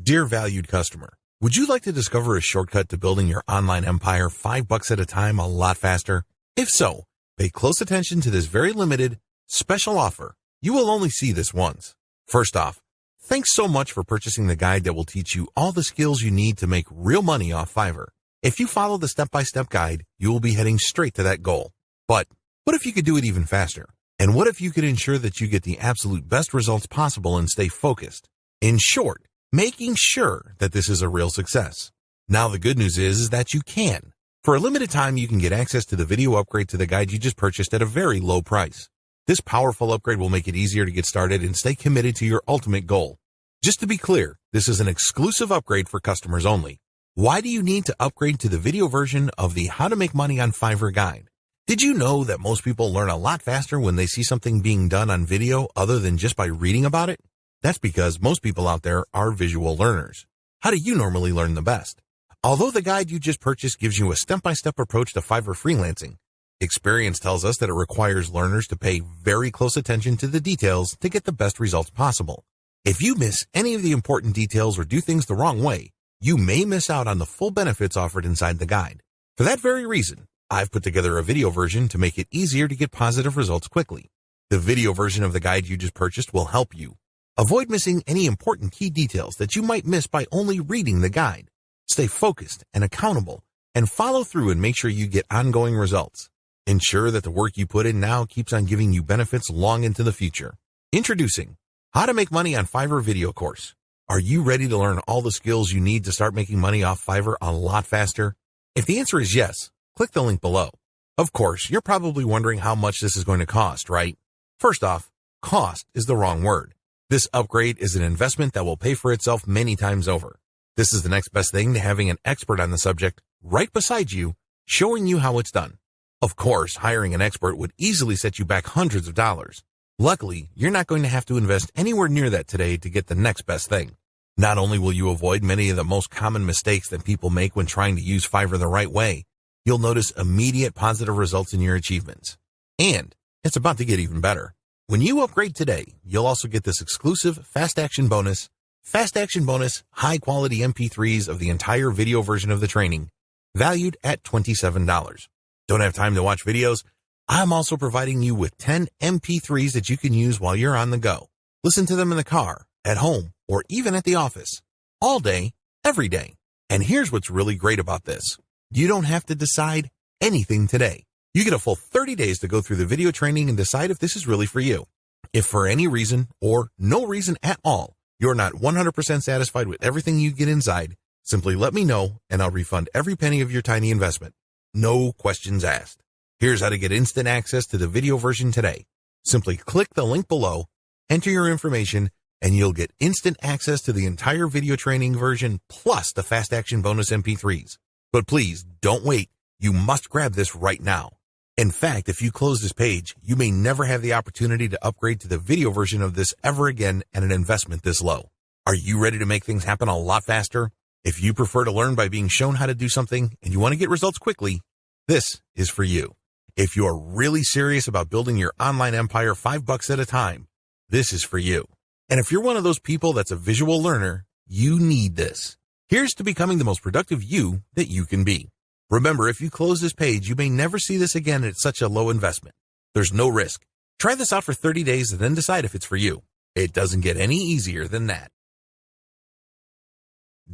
Dear valued customer, would you like to discover a shortcut to building your online empire $5 at a time a lot faster? If so, pay close attention to this very limited, special offer. You will only see this once. First off, thanks so much for purchasing the guide that will teach you all the skills you need to make real money off Fiverr. If you follow the step-by-step guide, you will be heading straight to that goal. But what if you could do it even faster? And what if you could ensure that you get the absolute best results possible and stay focused? In short, making sure that this is a real success. Now the good news is that you can. For a limited time, you can get access to the video upgrade to the guide you just purchased at a very low price. This powerful upgrade will make it easier to get started and stay committed to your ultimate goal. Just to be clear, this is an exclusive upgrade for customers only. Why do you need to upgrade to the video version of the How to Make Money on Fiverr guide? Did you know that most people learn a lot faster when they see something being done on video other than just by reading about it? That's because most people out there are visual learners. How do you normally learn the best? Although the guide you just purchased gives you a step-by-step approach to Fiverr freelancing, experience tells us that it requires learners to pay very close attention to the details to get the best results possible. If you miss any of the important details or do things the wrong way, you may miss out on the full benefits offered inside the guide. For that very reason, I've put together a video version to make it easier to get positive results quickly. The video version of the guide you just purchased will help you. Avoid missing any important key details that you might miss by only reading the guide. Stay focused and accountable, and follow through and make sure you get ongoing results. Ensure that the work you put in now keeps on giving you benefits long into the future. Introducing How to Make Money on Fiverr video course. Are you ready to learn all the skills you need to start making money off Fiverr a lot faster? If the answer is yes, click the link below. Of course, you're probably wondering how much this is going to cost, right? First off, cost is the wrong word. This upgrade is an investment that will pay for itself many times over. This is the next best thing to having an expert on the subject right beside you, showing you how it's done. Of course, hiring an expert would easily set you back hundreds of dollars. Luckily, you're not going to have to invest anywhere near that today to get the next best thing. Not only will you avoid many of the most common mistakes that people make when trying to use Fiverr the right way, you'll notice immediate positive results in your achievements. And it's about to get even better. When you upgrade today, you'll also get this exclusive fast action bonus, high quality MP3s of the entire video version of the training, valued at $27. Don't have time to watch videos? I'm also providing you with 10 MP3s that you can use while you're on the go. Listen to them in the car, at home, or even at the office. All day, every day. And here's what's really great about this. You don't have to decide anything today. You get a full 30 days to go through the video training and decide if this is really for you. If for any reason, or no reason at all, you're not 100% satisfied with everything you get inside, simply let me know and I'll refund every penny of your tiny investment. No questions asked. Here's how to get instant access to the video version today. Simply click the link below, enter your information, and you'll get instant access to the entire video training version plus the fast action bonus MP3s. But please don't wait. You must grab this right now. In fact, if you close this page, you may never have the opportunity to upgrade to the video version of this ever again at an investment this low. Are you ready to make things happen a lot faster? If you prefer to learn by being shown how to do something and you want to get results quickly, this is for you. If you are really serious about building your online empire $5 at a time, this is for you. And if you're one of those people that's a visual learner, you need this. Here's to becoming the most productive you that you can be. Remember, if you close this page, you may never see this again at such a low investment. There's no risk. Try this out for 30 days and then decide if it's for you. It doesn't get any easier than that.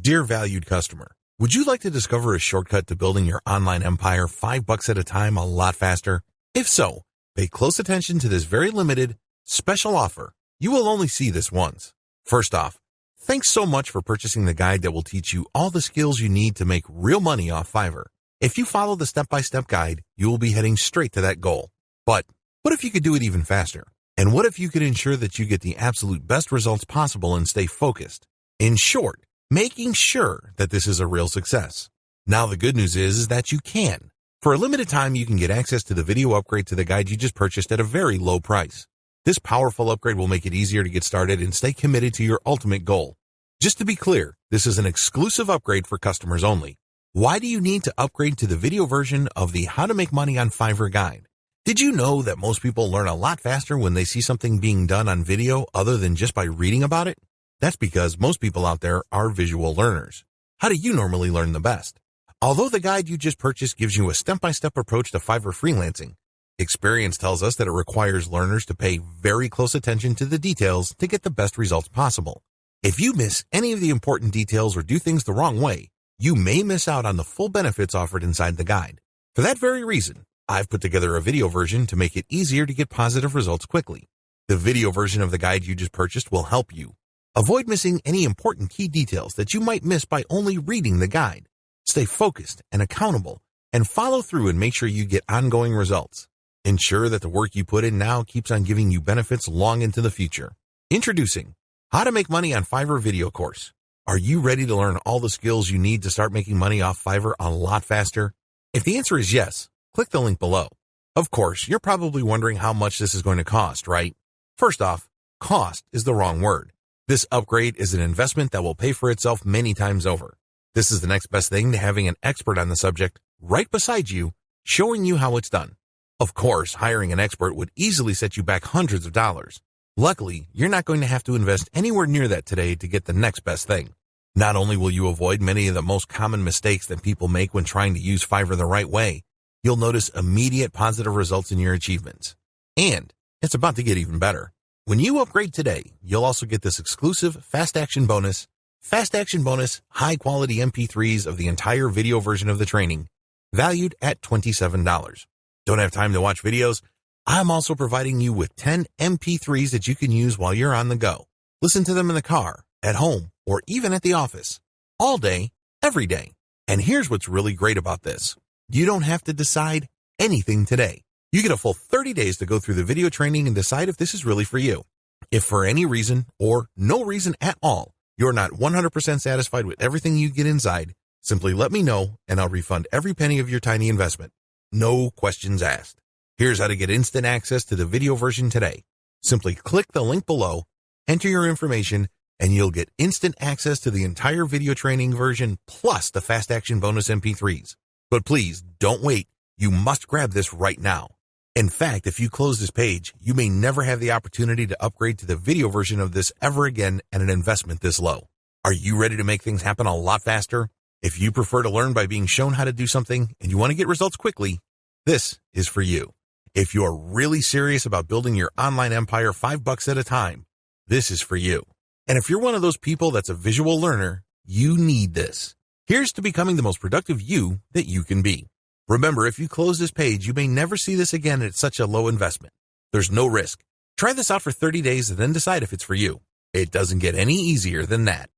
Dear valued customer, would you like to discover a shortcut to building your online empire $5 at a time a lot faster? If so, pay close attention to this very limited, special offer. You will only see this once. First off, thanks so much for purchasing the guide that will teach you all the skills you need to make real money off Fiverr. If you follow the step-by-step guide, you will be heading straight to that goal. But what if you could do it even faster? And what if you could ensure that you get the absolute best results possible and stay focused? In short, making sure that this is a real success. Now the good news is that you can. For a limited time, you can get access to the video upgrade to the guide you just purchased at a very low price. This powerful upgrade will make it easier to get started and stay committed to your ultimate goal. Just to be clear, this is an exclusive upgrade for customers only. Why do you need to upgrade to the video version of the How to Make Money on Fiverr guide? Did you know that most people learn a lot faster when they see something being done on video other than just by reading about it? That's because most people out there are visual learners. How do you normally learn the best? Although the guide you just purchased gives you a step-by-step approach to Fiverr freelancing, experience tells us that it requires learners to pay very close attention to the details to get the best results possible. If you miss any of the important details or do things the wrong way, you may miss out on the full benefits offered inside the guide. For that very reason, I've put together a video version to make it easier to get positive results quickly. The video version of the guide you just purchased will help you. Avoid missing any important key details that you might miss by only reading the guide. Stay focused and accountable, and follow through and make sure you get ongoing results. Ensure that the work you put in now keeps on giving you benefits long into the future. Introducing How to Make Money on Fiverr Video course. Are you ready to learn all the skills you need to start making money off Fiverr a lot faster? If the answer is yes, click the link below. Of course, you're probably wondering how much this is going to cost, right? First off, cost is the wrong word. This upgrade is an investment that will pay for itself many times over. This is the next best thing to having an expert on the subject right beside you, showing you how it's done. Of course, hiring an expert would easily set you back hundreds of dollars. Luckily, you're not going to have to invest anywhere near that today to get the next best thing. Not only will you avoid many of the most common mistakes that people make when trying to use Fiverr the right way, you'll notice immediate positive results in your achievements. And it's about to get even better. When you upgrade today, you'll also get this exclusive Fast Action Bonus, high-quality MP3s of the entire video version of the training, valued at $27. Don't have time to watch videos? I'm also providing you with 10 MP3s that you can use while you're on the go. Listen to them in the car, at home, or even at the office. All day, every day. And here's what's really great about this. You don't have to decide anything today. You get a full 30 days to go through the video training and decide if this is really for you. If for any reason, or no reason at all, you're not 100% satisfied with everything you get inside, simply let me know and I'll refund every penny of your tiny investment. No questions asked. Here's how to get instant access to the video version today. Simply click the link below, enter your information, and you'll get instant access to the entire video training version plus the Fast Action Bonus MP3s. But please, don't wait. You must grab this right now. In fact, if you close this page, you may never have the opportunity to upgrade to the video version of this ever again at an investment this low. Are you ready to make things happen a lot faster? If you prefer to learn by being shown how to do something and you want to get results quickly, this is for you. If you are really serious about building your online empire $5 at a time, this is for you. And if you're one of those people that's a visual learner, you need this. Here's to becoming the most productive you that you can be. Remember, if you close this page, you may never see this again at such a low investment. There's no risk. Try this out for 30 days and then decide if it's for you. It doesn't get any easier than that.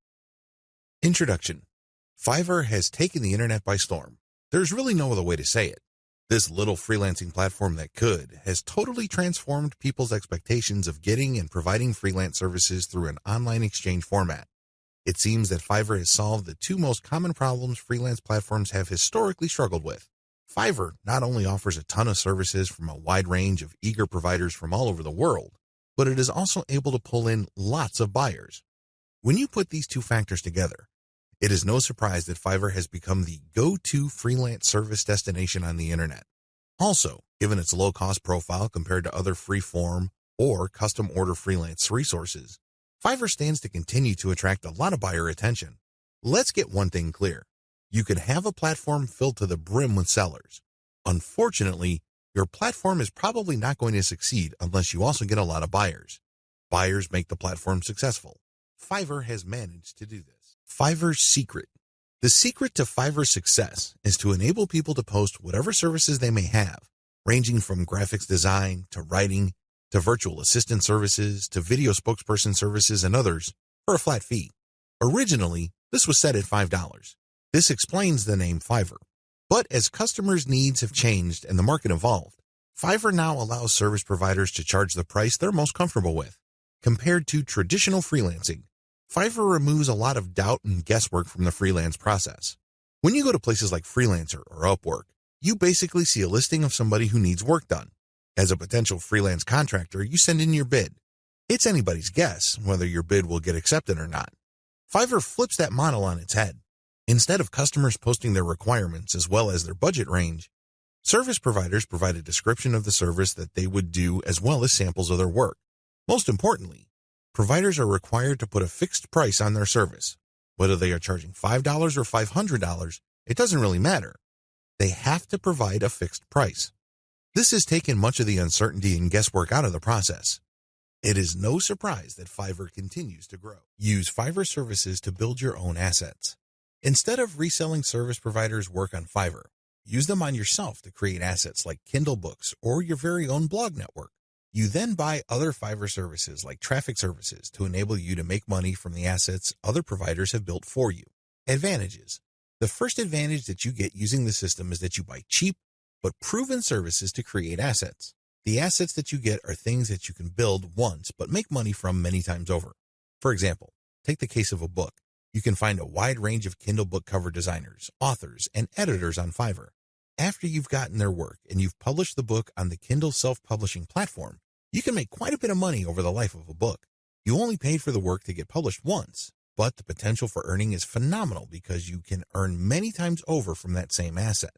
Introduction. Fiverr has taken the internet by storm. There's really no other way to say it. This little freelancing platform that could has totally transformed people's expectations of getting and providing freelance services through an online exchange format. It seems that Fiverr has solved the two most common problems freelance platforms have historically struggled with. Fiverr not only offers a ton of services from a wide range of eager providers from all over the world, but it is also able to pull in lots of buyers. When you put these two factors together, it is no surprise that Fiverr has become the go-to freelance service destination on the internet. Also, given its low-cost profile compared to other free-form or custom-order freelance resources, Fiverr stands to continue to attract a lot of buyer attention. Let's get one thing clear. You could have a platform filled to the brim with sellers. Unfortunately, your platform is probably not going to succeed unless you also get a lot of buyers. Buyers make the platform successful. Fiverr has managed to do this. Fiverr's secret. The secret to Fiverr's success is to enable people to post whatever services they may have, ranging from graphics design to writing to virtual assistant services to video spokesperson services and others for a flat fee. Originally, this was set at $5. This explains the name Fiverr. But as customers' needs have changed and the market evolved, Fiverr now allows service providers to charge the price they're most comfortable with. Compared to traditional freelancing, Fiverr removes a lot of doubt and guesswork from the freelance process. When you go to places like Freelancer or Upwork, you basically see a listing of somebody who needs work done. As a potential freelance contractor, you send in your bid. It's anybody's guess whether your bid will get accepted or not. Fiverr flips that model on its head. Instead of customers posting their requirements as well as their budget range, service providers provide a description of the service that they would do as well as samples of their work. Most importantly, Providers are required to put a fixed price on their service. Whether they are charging $5 or $500, it doesn't really matter. They have to provide a fixed price. This has taken much of the uncertainty and guesswork out of the process. It is no surprise that Fiverr continues to grow. Use Fiverr services to build your own assets. Instead of reselling service providers' work on Fiverr, use them on yourself to create assets like Kindle books or your very own blog network. You then buy other Fiverr services like traffic services to enable you to make money from the assets other providers have built for you. Advantages. The first advantage that you get using the system is that you buy cheap but proven services to create assets. The assets that you get are things that you can build once but make money from many times over. For example, take the case of a book. You can find a wide range of Kindle book cover designers, authors, and editors on Fiverr. After you've gotten their work and you've published the book on the Kindle self-publishing platform, you can make quite a bit of money over the life of a book. You only paid for the work to get published once, but the potential for earning is phenomenal because you can earn many times over from that same asset.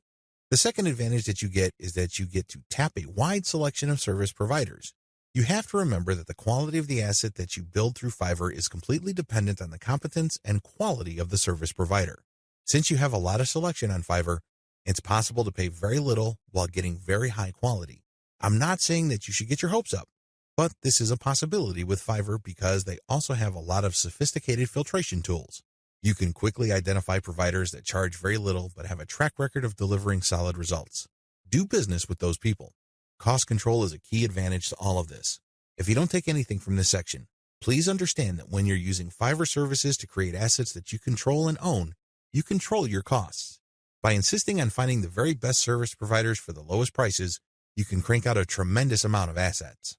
The second advantage that you get is that you get to tap a wide selection of service providers. You have to remember that the quality of the asset that you build through Fiverr is completely dependent on the competence and quality of the service provider. Since you have a lot of selection on Fiverr, it's possible to pay very little while getting very high quality. I'm not saying that you should get your hopes up, but this is a possibility with Fiverr because they also have a lot of sophisticated filtration tools. You can quickly identify providers that charge very little but have a track record of delivering solid results. Do business with those people. Cost control is a key advantage to all of this. If you don't take anything from this section, please understand that when you're using Fiverr services to create assets that you control and own, you control your costs. By insisting on finding the very best service providers for the lowest prices, you can crank out a tremendous amount of assets.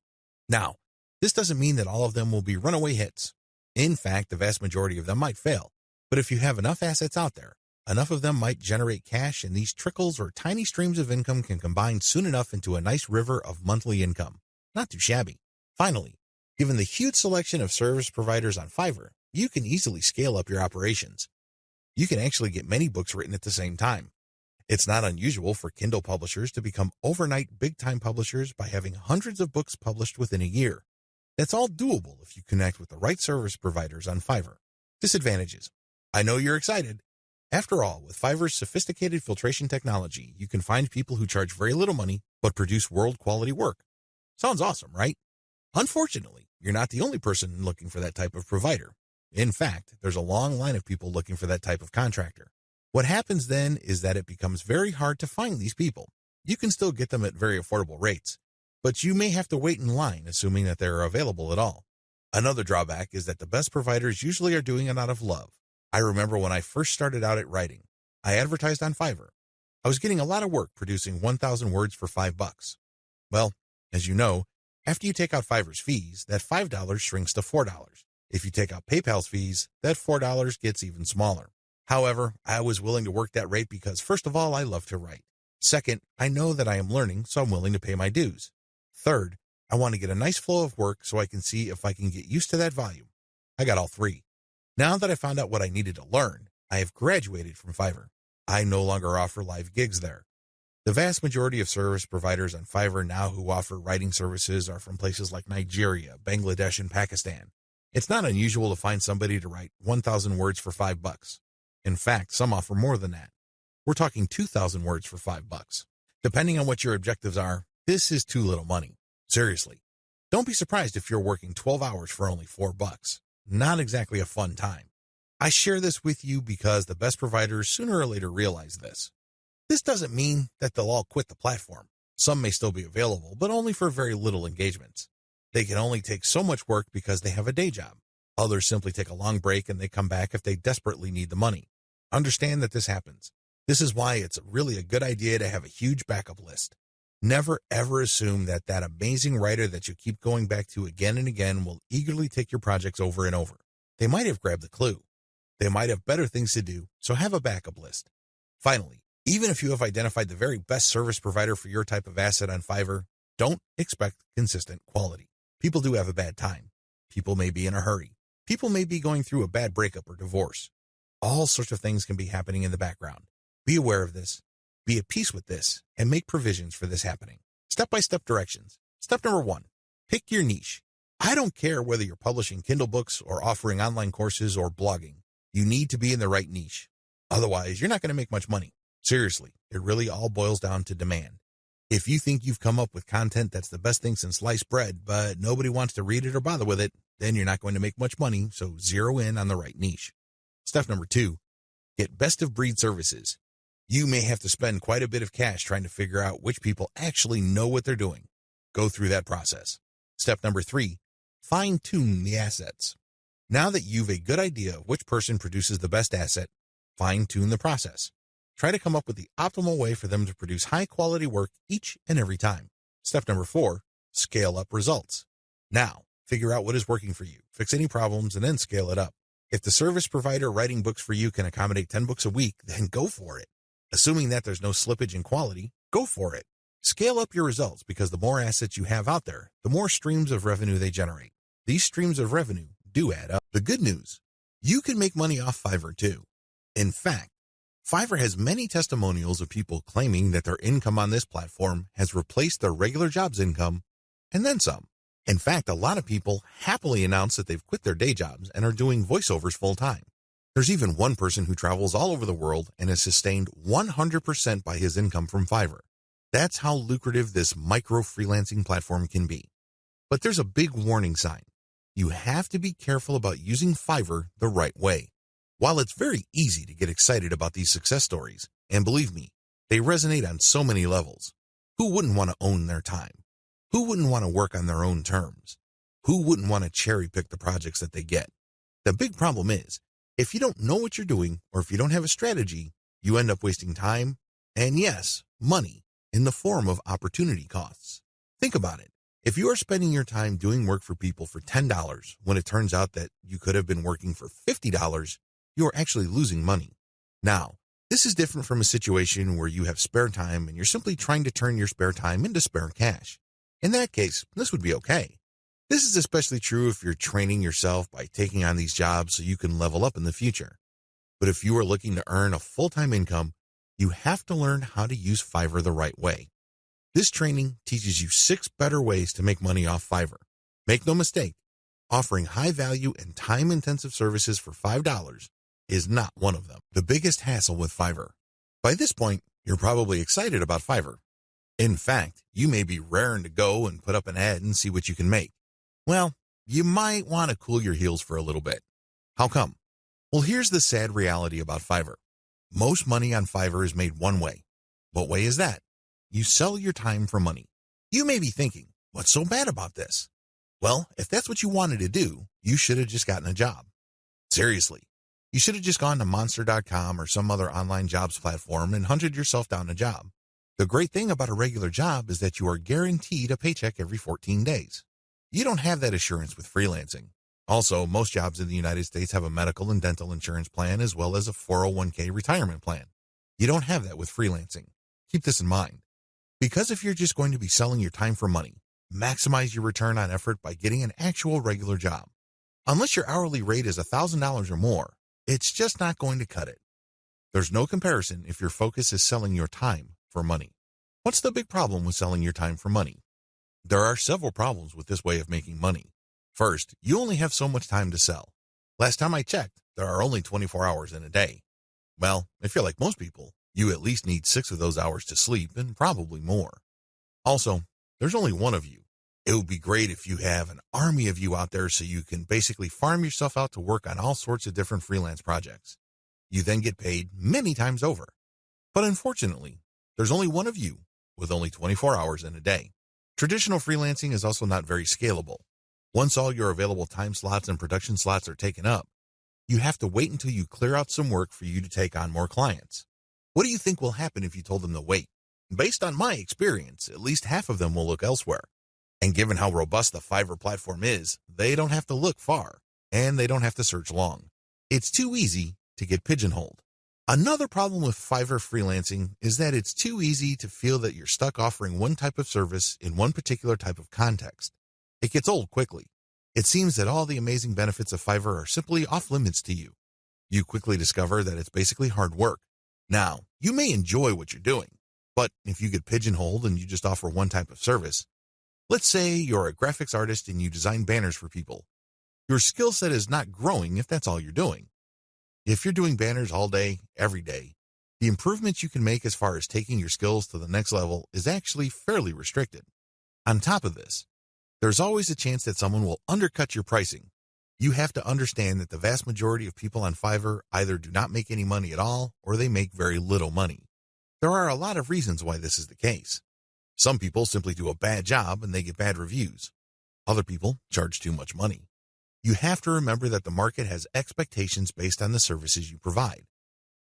Now, this doesn't mean that all of them will be runaway hits. In fact, the vast majority of them might fail. But if you have enough assets out there, enough of them might generate cash, and these trickles or tiny streams of income can combine soon enough into a nice river of monthly income. Not too shabby. Finally, given the huge selection of service providers on Fiverr, you can easily scale up your operations. You can actually get many books written at the same time. It's not unusual for Kindle publishers to become overnight big-time publishers by having hundreds of books published within a year. That's all doable if you connect with the right service providers on Fiverr. Disadvantages. I know you're excited. After all, with Fiverr's sophisticated filtration technology, you can find people who charge very little money but produce world-quality work. Sounds awesome, right? Unfortunately, you're not the only person looking for that type of provider. In fact, there's a long line of people looking for that type of contractor. What happens then is that it becomes very hard to find these people. You can still get them at very affordable rates, but you may have to wait in line assuming that they're available at all. Another drawback is that the best providers usually are doing it out of love. I remember when I first started out at writing, I advertised on Fiverr. I was getting a lot of work producing 1,000 words for $5. Well, as you know, after you take out Fiverr's fees, that $5 shrinks to $4. If you take out PayPal's fees, that $4 gets even smaller. However, I was willing to work that rate because, first of all, I love to write. Second, I know that I am learning, so I'm willing to pay my dues. Third, I want to get a nice flow of work so I can see if I can get used to that volume. I got all three. Now that I found out what I needed to learn, I have graduated from Fiverr. I no longer offer live gigs there. The vast majority of service providers on Fiverr now who offer writing services are from places like Nigeria, Bangladesh, and Pakistan. It's not unusual to find somebody to write 1,000 words for $5. In fact, some offer more than that. We're talking 2,000 words for $5. Depending on what your objectives are, this is too little money. Seriously. Don't be surprised if you're working 12 hours for only $4. Not exactly a fun time. I share this with you because the best providers sooner or later realize this. This doesn't mean that they'll all quit the platform. Some may still be available, but only for very little engagements. They can only take so much work because they have a day job. Others simply take a long break and they come back if they desperately need the money. Understand that this happens. This is why it's really a good idea to have a huge backup list. Never ever assume that that amazing writer that you keep going back to again and again will eagerly take your projects over and over. They might have grabbed the clue. They might have better things to do, so have a backup list. Finally, even if you have identified the very best service provider for your type of asset on Fiverr, don't expect consistent quality. People do have a bad time. People may be in a hurry. People may be going through a bad breakup or divorce. All sorts of things can be happening in the background. Be aware of this. Be at peace with this and make provisions for this happening. Step-by-step directions. Step number 1, pick your niche. I don't care whether you're publishing Kindle books or offering online courses or blogging. You need to be in the right niche. Otherwise, you're not going to make much money. Seriously, it really all boils down to demand. If you think you've come up with content that's the best thing since sliced bread, but nobody wants to read it or bother with it, then you're not going to make much money, so zero in on the right niche. Step number 2, get best-of-breed services. You may have to spend quite a bit of cash trying to figure out which people actually know what they're doing. Go through that process. Step number 3, fine-tune the assets. Now that you've a good idea of which person produces the best asset, fine-tune the process. Try to come up with the optimal way for them to produce high-quality work each and every time. Step number 4, scale up results. Now, figure out what is working for you, fix any problems, and then scale it up. If the service provider writing books for you can accommodate 10 books a week, then go for it. Assuming that there's no slippage in quality, go for it. Scale up your results because the more assets you have out there, the more streams of revenue they generate. These streams of revenue do add up. The good news, you can make money off Fiverr too. In fact, Fiverr has many testimonials of people claiming that their income on this platform has replaced their regular job's income and then some. In fact, a lot of people happily announce that they've quit their day jobs and are doing voiceovers full time. There's even one person who travels all over the world and is sustained 100% by his income from Fiverr. That's how lucrative this micro freelancing platform can be. But there's a big warning sign. You have to be careful about using Fiverr the right way. While it's very easy to get excited about these success stories, and believe me, they resonate on so many levels. Who wouldn't want to own their time? Who wouldn't want to work on their own terms? Who wouldn't want to cherry pick the projects that they get? The big problem is, if you don't know what you're doing or if you don't have a strategy, you end up wasting time and, yes, money in the form of opportunity costs. Think about it. If you are spending your time doing work for people for $10 when it turns out that you could have been working for $50, you are actually losing money. Now, this is different from a situation where you have spare time and you're simply trying to turn your spare time into spare cash. In that case, this would be okay. This is especially true if you're training yourself by taking on these jobs so you can level up in the future. But if you are looking to earn a full-time income, you have to learn how to use Fiverr the right way. This training teaches you 6 better ways to make money off Fiverr. Make no mistake, offering high-value and time-intensive services for $5 is not one of them. The biggest hassle with Fiverr. By this point, you're probably excited about Fiverr. In fact, you may be raring to go and put up an ad and see what you can make. Well, you might want to cool your heels for a little bit. How come? Well, here's the sad reality about Fiverr. Most money on Fiverr is made one way. What way is that? You sell your time for money. You may be thinking, what's so bad about this? Well, if that's what you wanted to do, you should have just gotten a job. Seriously. You should have just gone to Monster.com or some other online jobs platform and hunted yourself down a job. The great thing about a regular job is that you are guaranteed a paycheck every 14 days. You don't have that assurance with freelancing. Also, most jobs in the United States have a medical and dental insurance plan as well as a 401k retirement plan. You don't have that with freelancing. Keep this in mind. Because if you're just going to be selling your time for money, maximize your return on effort by getting an actual regular job. Unless your hourly rate is $1,000 or more, it's just not going to cut it. There's no comparison if your focus is selling your time for money. What's the big problem with selling your time for money? There are several problems with this way of making money. First, you only have so much time to sell. Last time I checked, there are only 24 hours in a day. Well, if you're like most people, you at least need 6 of those hours to sleep and probably more. Also, there's only one of you. It would be great if you have an army of you out there so you can basically farm yourself out to work on all sorts of different freelance projects. You then get paid many times over. But unfortunately, there's only one of you with only 24 hours in a day. Traditional freelancing is also not very scalable. Once all your available time slots and production slots are taken up, you have to wait until you clear out some work for you to take on more clients. What do you think will happen if you told them to wait? Based on my experience, at least half of them will look elsewhere. And given how robust the Fiverr platform is, they don't have to look far, and they don't have to search long. It's too easy to get pigeonholed. Another problem with Fiverr freelancing is that it's too easy to feel that you're stuck offering one type of service in one particular type of context. It gets old quickly. It seems that all the amazing benefits of Fiverr are simply off limits to you. You quickly discover that it's basically hard work. Now, you may enjoy what you're doing, but if you get pigeonholed and you just offer one type of service, Let's say you're a graphics artist and you design banners for people. Your skill set is not growing if that's all you're doing. If you're doing banners all day, every day, the improvements you can make as far as taking your skills to the next level is actually fairly restricted. On top of this, there's always a chance that someone will undercut your pricing. You have to understand that the vast majority of people on Fiverr either do not make any money at all or they make very little money. There are a lot of reasons why this is the case. Some people simply do a bad job and they get bad reviews. Other people charge too much money. You have to remember that the market has expectations based on the services you provide.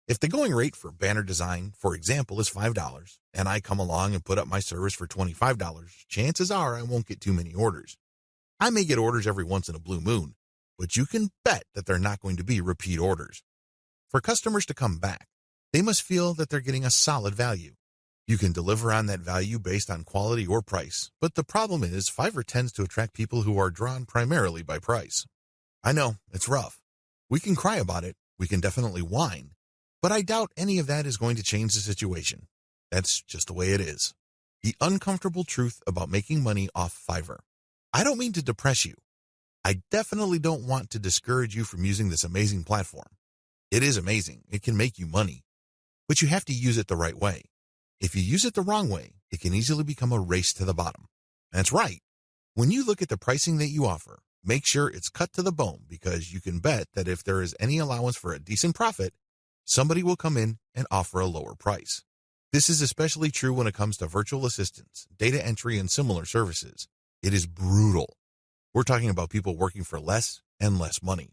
If the going rate for banner design, for example, is $5, and I come along and put up my service for $25, chances are I won't get too many orders. I may get orders every once in a blue moon, but you can bet that they're not going to be repeat orders. For customers to come back, they must feel that they're getting a solid value. You can deliver on that value based on quality or price, but the problem is Fiverr tends to attract people who are drawn primarily by price. I know, it's rough. We can cry about it, we can definitely whine, but I doubt any of that is going to change the situation. That's just the way it is. The uncomfortable truth about making money off Fiverr. I don't mean to depress you. I definitely don't want to discourage you from using this amazing platform. It is amazing. It can make you money. But you have to use it the right way. If you use it the wrong way, it can easily become a race to the bottom. That's right. When you look at the pricing that you offer, make sure it's cut to the bone because you can bet that if there is any allowance for a decent profit, somebody will come in and offer a lower price. This is especially true when it comes to virtual assistants, data entry, and similar services. It is brutal. We're talking about people working for less and less money.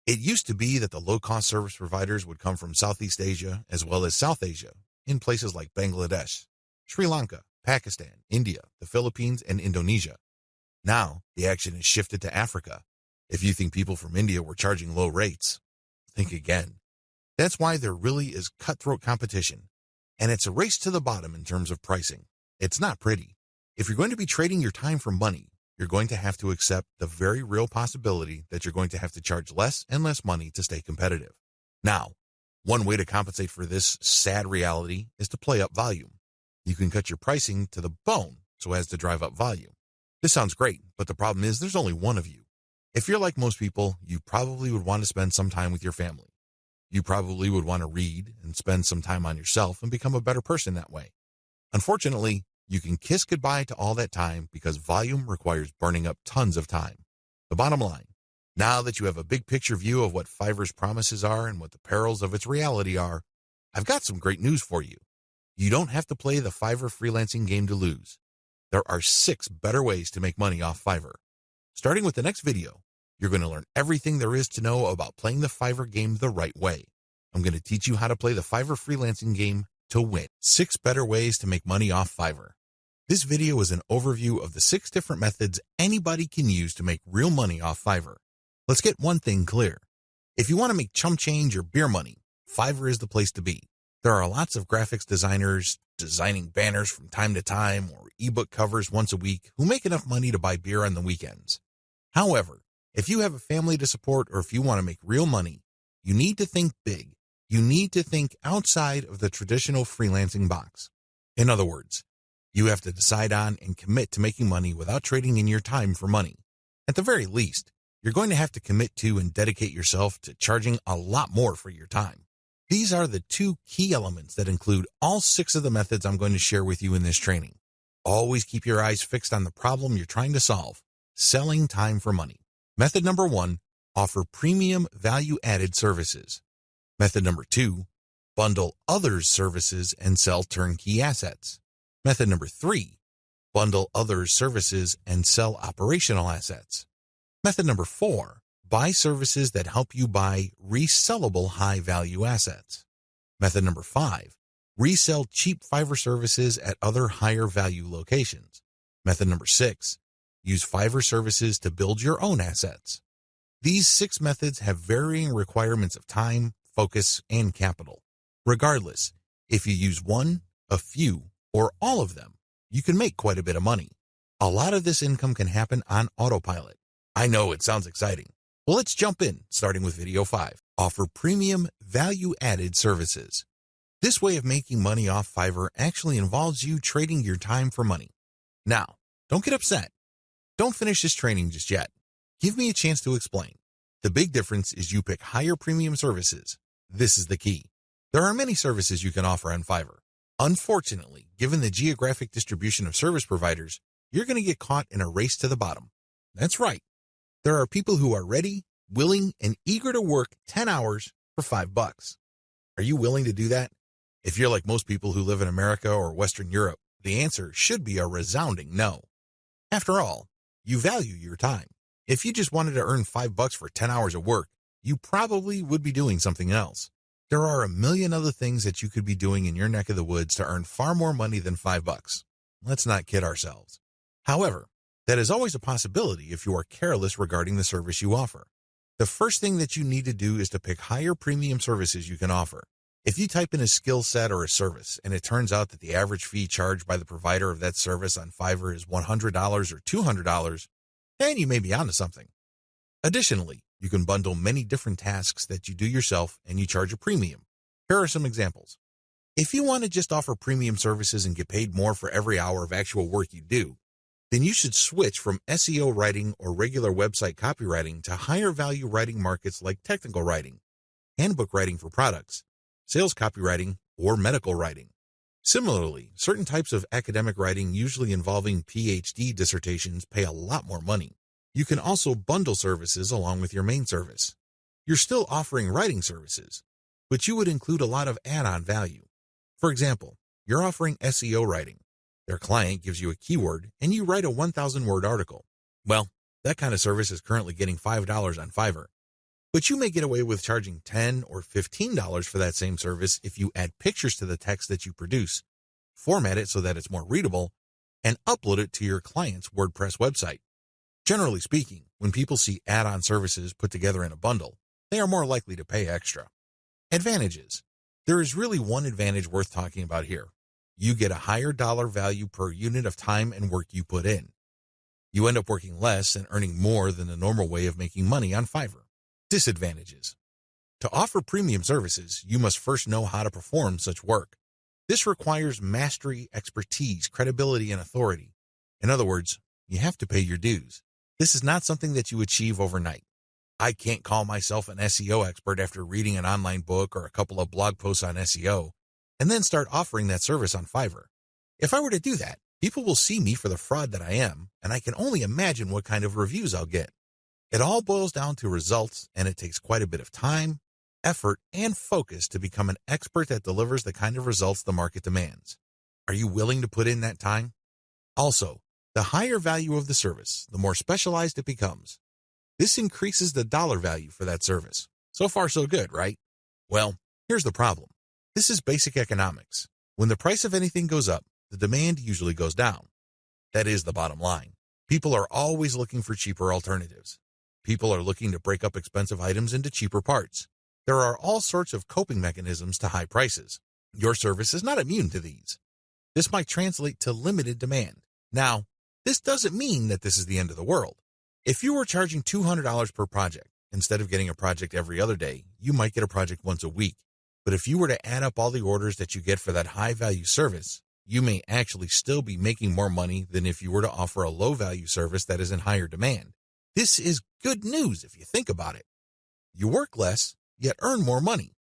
It used to be that the low-cost service providers would come from Southeast Asia as well as South Asia, in places like Bangladesh, Sri Lanka, Pakistan, India, the Philippines, and Indonesia. Now, the action has shifted to Africa. If you think people from India were charging low rates, think again. That's why there really is cutthroat competition, and it's a race to the bottom in terms of pricing. It's not pretty. If you're going to be trading your time for money, you're going to have to accept the very real possibility that you're going to have to charge less and less money to stay competitive. Now, one way to compensate for this sad reality is to play up volume. You can cut your pricing to the bone so as to drive up volume. This sounds great, but the problem is there's only one of you. If you're like most people, you probably would want to spend some time with your family. You probably would want to read and spend some time on yourself and become a better person that way. Unfortunately, you can kiss goodbye to all that time because volume requires burning up tons of time. The bottom line, now that you have a big picture view of what Fiverr's promises are and what the perils of its reality are, I've got some great news for you. You don't have to play the Fiverr freelancing game to lose. There are 6 better ways to make money off Fiverr. Starting with the next video, you're going to learn everything there is to know about playing the Fiverr game the right way. I'm going to teach you how to play the Fiverr freelancing game to win. 6 better ways to make money off Fiverr. This video is an overview of the 6 different methods anybody can use to make real money off Fiverr. Let's get one thing clear. If you want to make chump change or beer money, Fiverr is the place to be. There are lots of graphics designers designing banners from time to time or ebook covers once a week who make enough money to buy beer on the weekends. However, if you have a family to support or if you want to make real money, you need to think big. You need to think outside of the traditional freelancing box. In other words, you have to decide on and commit to making money without trading in your time for money. At the very least, you're going to have to commit to and dedicate yourself to charging a lot more for your time. These are the 2 key elements that include all 6 of the methods I'm going to share with you in this training. Always keep your eyes fixed on the problem you're trying to solve, selling time for money. Method number 1, offer premium value-added services. Method number 2, bundle others' services and sell turnkey assets. Method number 3, bundle others' services and sell operational assets. Method number 4, buy services that help you buy resellable high-value assets. Method number 5, resell cheap Fiverr services at other higher-value locations. Method number 6, use Fiverr services to build your own assets. These 6 methods have varying requirements of time, focus, and capital. Regardless, if you use one, a few, or all of them, you can make quite a bit of money. A lot of this income can happen on autopilot. I know it sounds exciting. Well, let's jump in, starting with video 5. Offer premium value-added services. This way of making money off Fiverr actually involves you trading your time for money. Now, Don't get upset. Don't finish this training just yet. Give me a chance to explain. The big difference is you pick higher premium services. This is the key. There are many services you can offer on Fiverr. Unfortunately, given the geographic distribution of service providers, you're going to get caught in a race to the bottom. That's right. There are people who are ready, willing, and eager to work 10 hours for $5. Are you willing to do that? If you're like most people who live in America or Western Europe, the answer should be a resounding no. After all, you value your time. If you just wanted to earn $5 for 10 hours of work, you probably would be doing something else. There are a million other things that you could be doing in your neck of the woods to earn far more money than $5. Let's not kid ourselves. However, that is always a possibility if you are careless regarding the service you offer. The first thing that you need to do is to pick higher premium services you can offer. If you type in a skill set or a service and it turns out that the average fee charged by the provider of that service on Fiverr is $100 or $200, then you may be onto something. Additionally, you can bundle many different tasks that you do yourself and you charge a premium. Here are some examples. If you want to just offer premium services and get paid more for every hour of actual work you do, then you should switch from SEO writing or regular website copywriting to higher value writing markets like technical writing, handbook writing for products, sales copywriting, or medical writing. Similarly, certain types of academic writing usually involving PhD dissertations pay a lot more money. You can also bundle services along with your main service. You're still offering writing services, but you would include a lot of add-on value. For example, you're offering SEO writing. Their client gives you a keyword and you write a 1,000-word article. Well, that kind of service is currently getting $5 on Fiverr. But you may get away with charging $10 or $15 for that same service if you add pictures to the text that you produce, format it so that it's more readable, and upload it to your client's WordPress website. Generally speaking, when people see add-on services put together in a bundle, they are more likely to pay extra. Advantages. There is really one advantage worth talking about here. You get a higher dollar value per unit of time and work you put in. You end up working less and earning more than the normal way of making money on Fiverr. Disadvantages. To offer premium services, you must first know how to perform such work. This requires mastery, expertise, credibility, and authority. In other words, you have to pay your dues. This is not something that you achieve overnight. I can't call myself an SEO expert after reading an online book or a couple of blog posts on SEO, and then start offering that service on Fiverr. If I were to do that, people will see me for the fraud that I am, and I can only imagine what kind of reviews I'll get. It all boils down to results, and it takes quite a bit of time, effort, and focus to become an expert that delivers the kind of results the market demands. Are you willing to put in that time? Also, the higher value of the service, the more specialized it becomes. This increases the dollar value for that service. So far, so good, right? Well, here's the problem. This is basic economics. When the price of anything goes up, the demand usually goes down. That is the bottom line. People are always looking for cheaper alternatives. People are looking to break up expensive items into cheaper parts. There are all sorts of coping mechanisms to high prices. Your service is not immune to these. This might translate to limited demand. Now, this doesn't mean that this is the end of the world. If you were charging $200 per project, instead of getting a project every other day, you might get a project once a week. But if you were to add up all the orders that you get for that high-value service, you may actually still be making more money than if you were to offer a low-value service that is in higher demand. This is good news if you think about it. You work less, yet earn more money.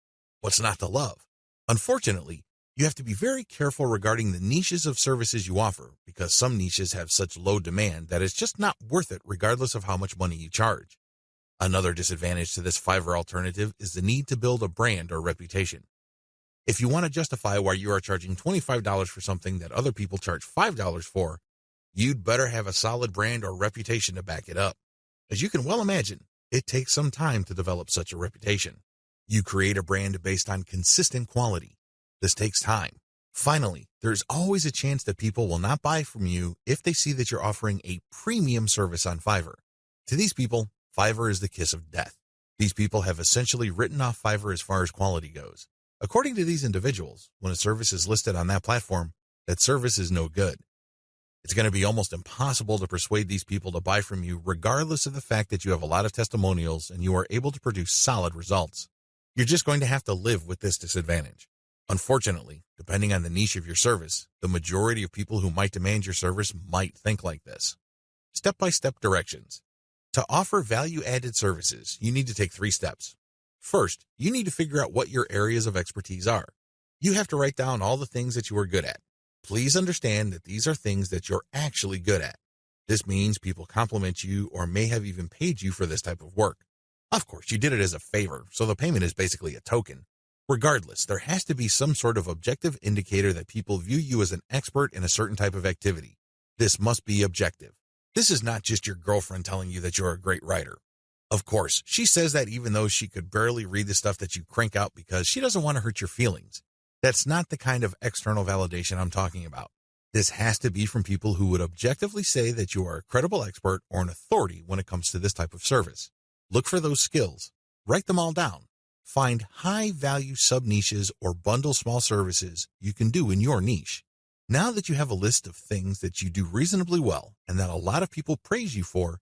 What's not to love? Unfortunately, you have to be very careful regarding the niches of services you offer because some niches have such low demand that it's just not worth it regardless of how much money you charge. Another disadvantage to this Fiverr alternative is the need to build a brand or reputation. If you want to justify why you are charging $25 for something that other people charge $5 for, you'd better have a solid brand or reputation to back it up. As you can well imagine, it takes some time to develop such a reputation. You create a brand based on consistent quality. This takes time. Finally, there's always a chance that people will not buy from you if they see that you're offering a premium service on Fiverr. To these people, Fiverr is the kiss of death. These people have essentially written off Fiverr as far as quality goes. According to these individuals, when a service is listed on that platform, that service is no good. It's going to be almost impossible to persuade these people to buy from you regardless of the fact that you have a lot of testimonials and you are able to produce solid results. You're just going to have to live with this disadvantage. Unfortunately, depending on the niche of your service, the majority of people who might demand your service might think like this. Step-by-step directions. To offer value-added services, you need to take 3 steps. First, you need to figure out what your areas of expertise are. You have to write down all the things that you are good at. Please understand that these are things that you're actually good at. This means people compliment you or may have even paid you for this type of work. Of course, you did it as a favor, so the payment is basically a token. Regardless, there has to be some sort of objective indicator that people view you as an expert in a certain type of activity. This must be objective. This is not just your girlfriend telling you that you're a great writer. Of course, she says that even though she could barely read the stuff that you crank out because she doesn't want to hurt your feelings. That's not the kind of external validation I'm talking about. This has to be from people who would objectively say that you are a credible expert or an authority when it comes to this type of service. Look for those skills. Write them all down. Find high-value sub-niches or bundle small services you can do in your niche. Now that you have a list of things that you do reasonably well and that a lot of people praise you for,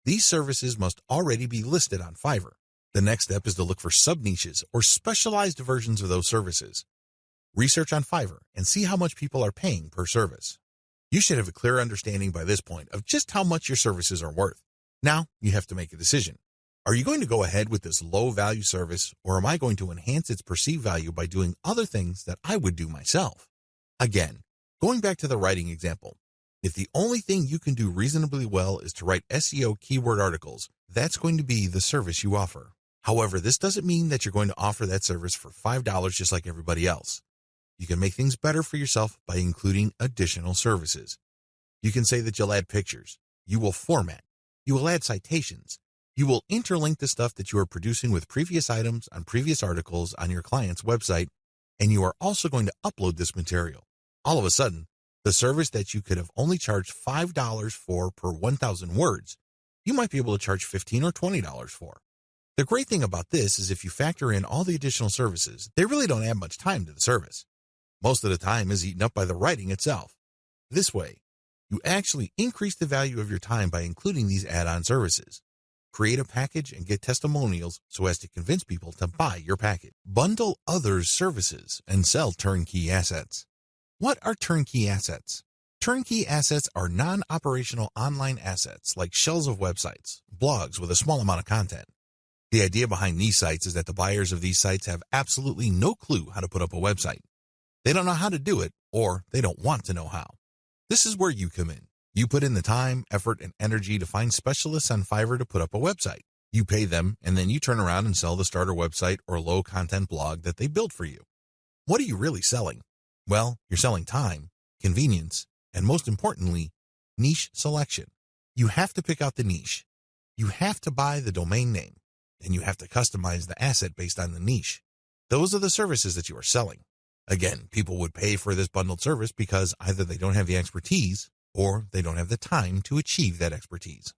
these services must already be listed on Fiverr. The next step is to look for sub-niches or specialized versions of those services. Research on Fiverr and see how much people are paying per service. You should have a clear understanding by this point of just how much your services are worth. Now you have to make a decision. Are you going to go ahead with this low-value service, or am I going to enhance its perceived value by doing other things that I would do myself? Again, going back to the writing example, if the only thing you can do reasonably well is to write SEO keyword articles, that's going to be the service you offer. However, this doesn't mean that you're going to offer that service for $5 just like everybody else. You can make things better for yourself by including additional services. You can say that you'll add pictures, you will format, you will add citations, you will interlink the stuff that you are producing with previous items on previous articles on your client's website, and you are also going to upload this material. All of a sudden, the service that you could have only charged $5 for per 1,000 words, you might be able to charge $15 or $20 for. The great thing about this is if you factor in all the additional services, they really don't add much time to the service. Most of the time is eaten up by the writing itself. This way, you actually increase the value of your time by including these add-on services. Create a package and get testimonials so as to convince people to buy your package. Bundle others' services and sell turnkey assets. What are turnkey assets? Turnkey assets are non-operational online assets like shells of websites, blogs with a small amount of content. The idea behind these sites is that the buyers of these sites have absolutely no clue how to put up a website. They don't know how to do it, or they don't want to know how. This is where you come in. You put in the time, effort, and energy to find specialists on Fiverr to put up a website. You pay them, and then you turn around and sell the starter website or low-content blog that they built for you. What are you really selling? Well, you're selling time, convenience, and most importantly, niche selection. You have to pick out the niche. You have to buy the domain name, and you have to customize the asset based on the niche. Those are the services that you are selling. Again, people would pay for this bundled service because either they don't have the expertise or they don't have the time to achieve that expertise.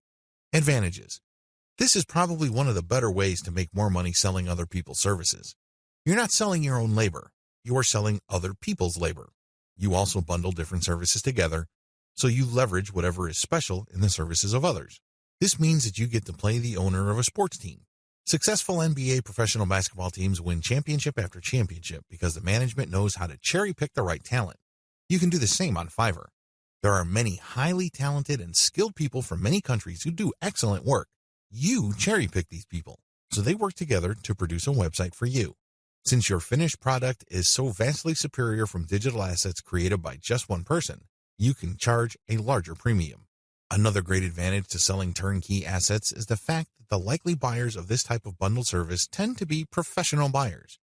Advantages. This is probably one of the better ways to make more money selling other people's services. You're not selling your own labor. You are selling other people's labor. You also bundle different services together, so you leverage whatever is special in the services of others. This means that you get to play the owner of a sports team. Successful NBA professional basketball teams win championship after championship because the management knows how to cherry-pick the right talent. You can do the same on Fiverr. There are many highly talented and skilled people from many countries who do excellent work. You cherry-pick these people, so they work together to produce a website for you. Since your finished product is so vastly superior from digital assets created by just one person, you can charge a larger premium. Another great advantage to selling turnkey assets is the fact that the likely buyers of this type of bundled service tend to be professional buyers.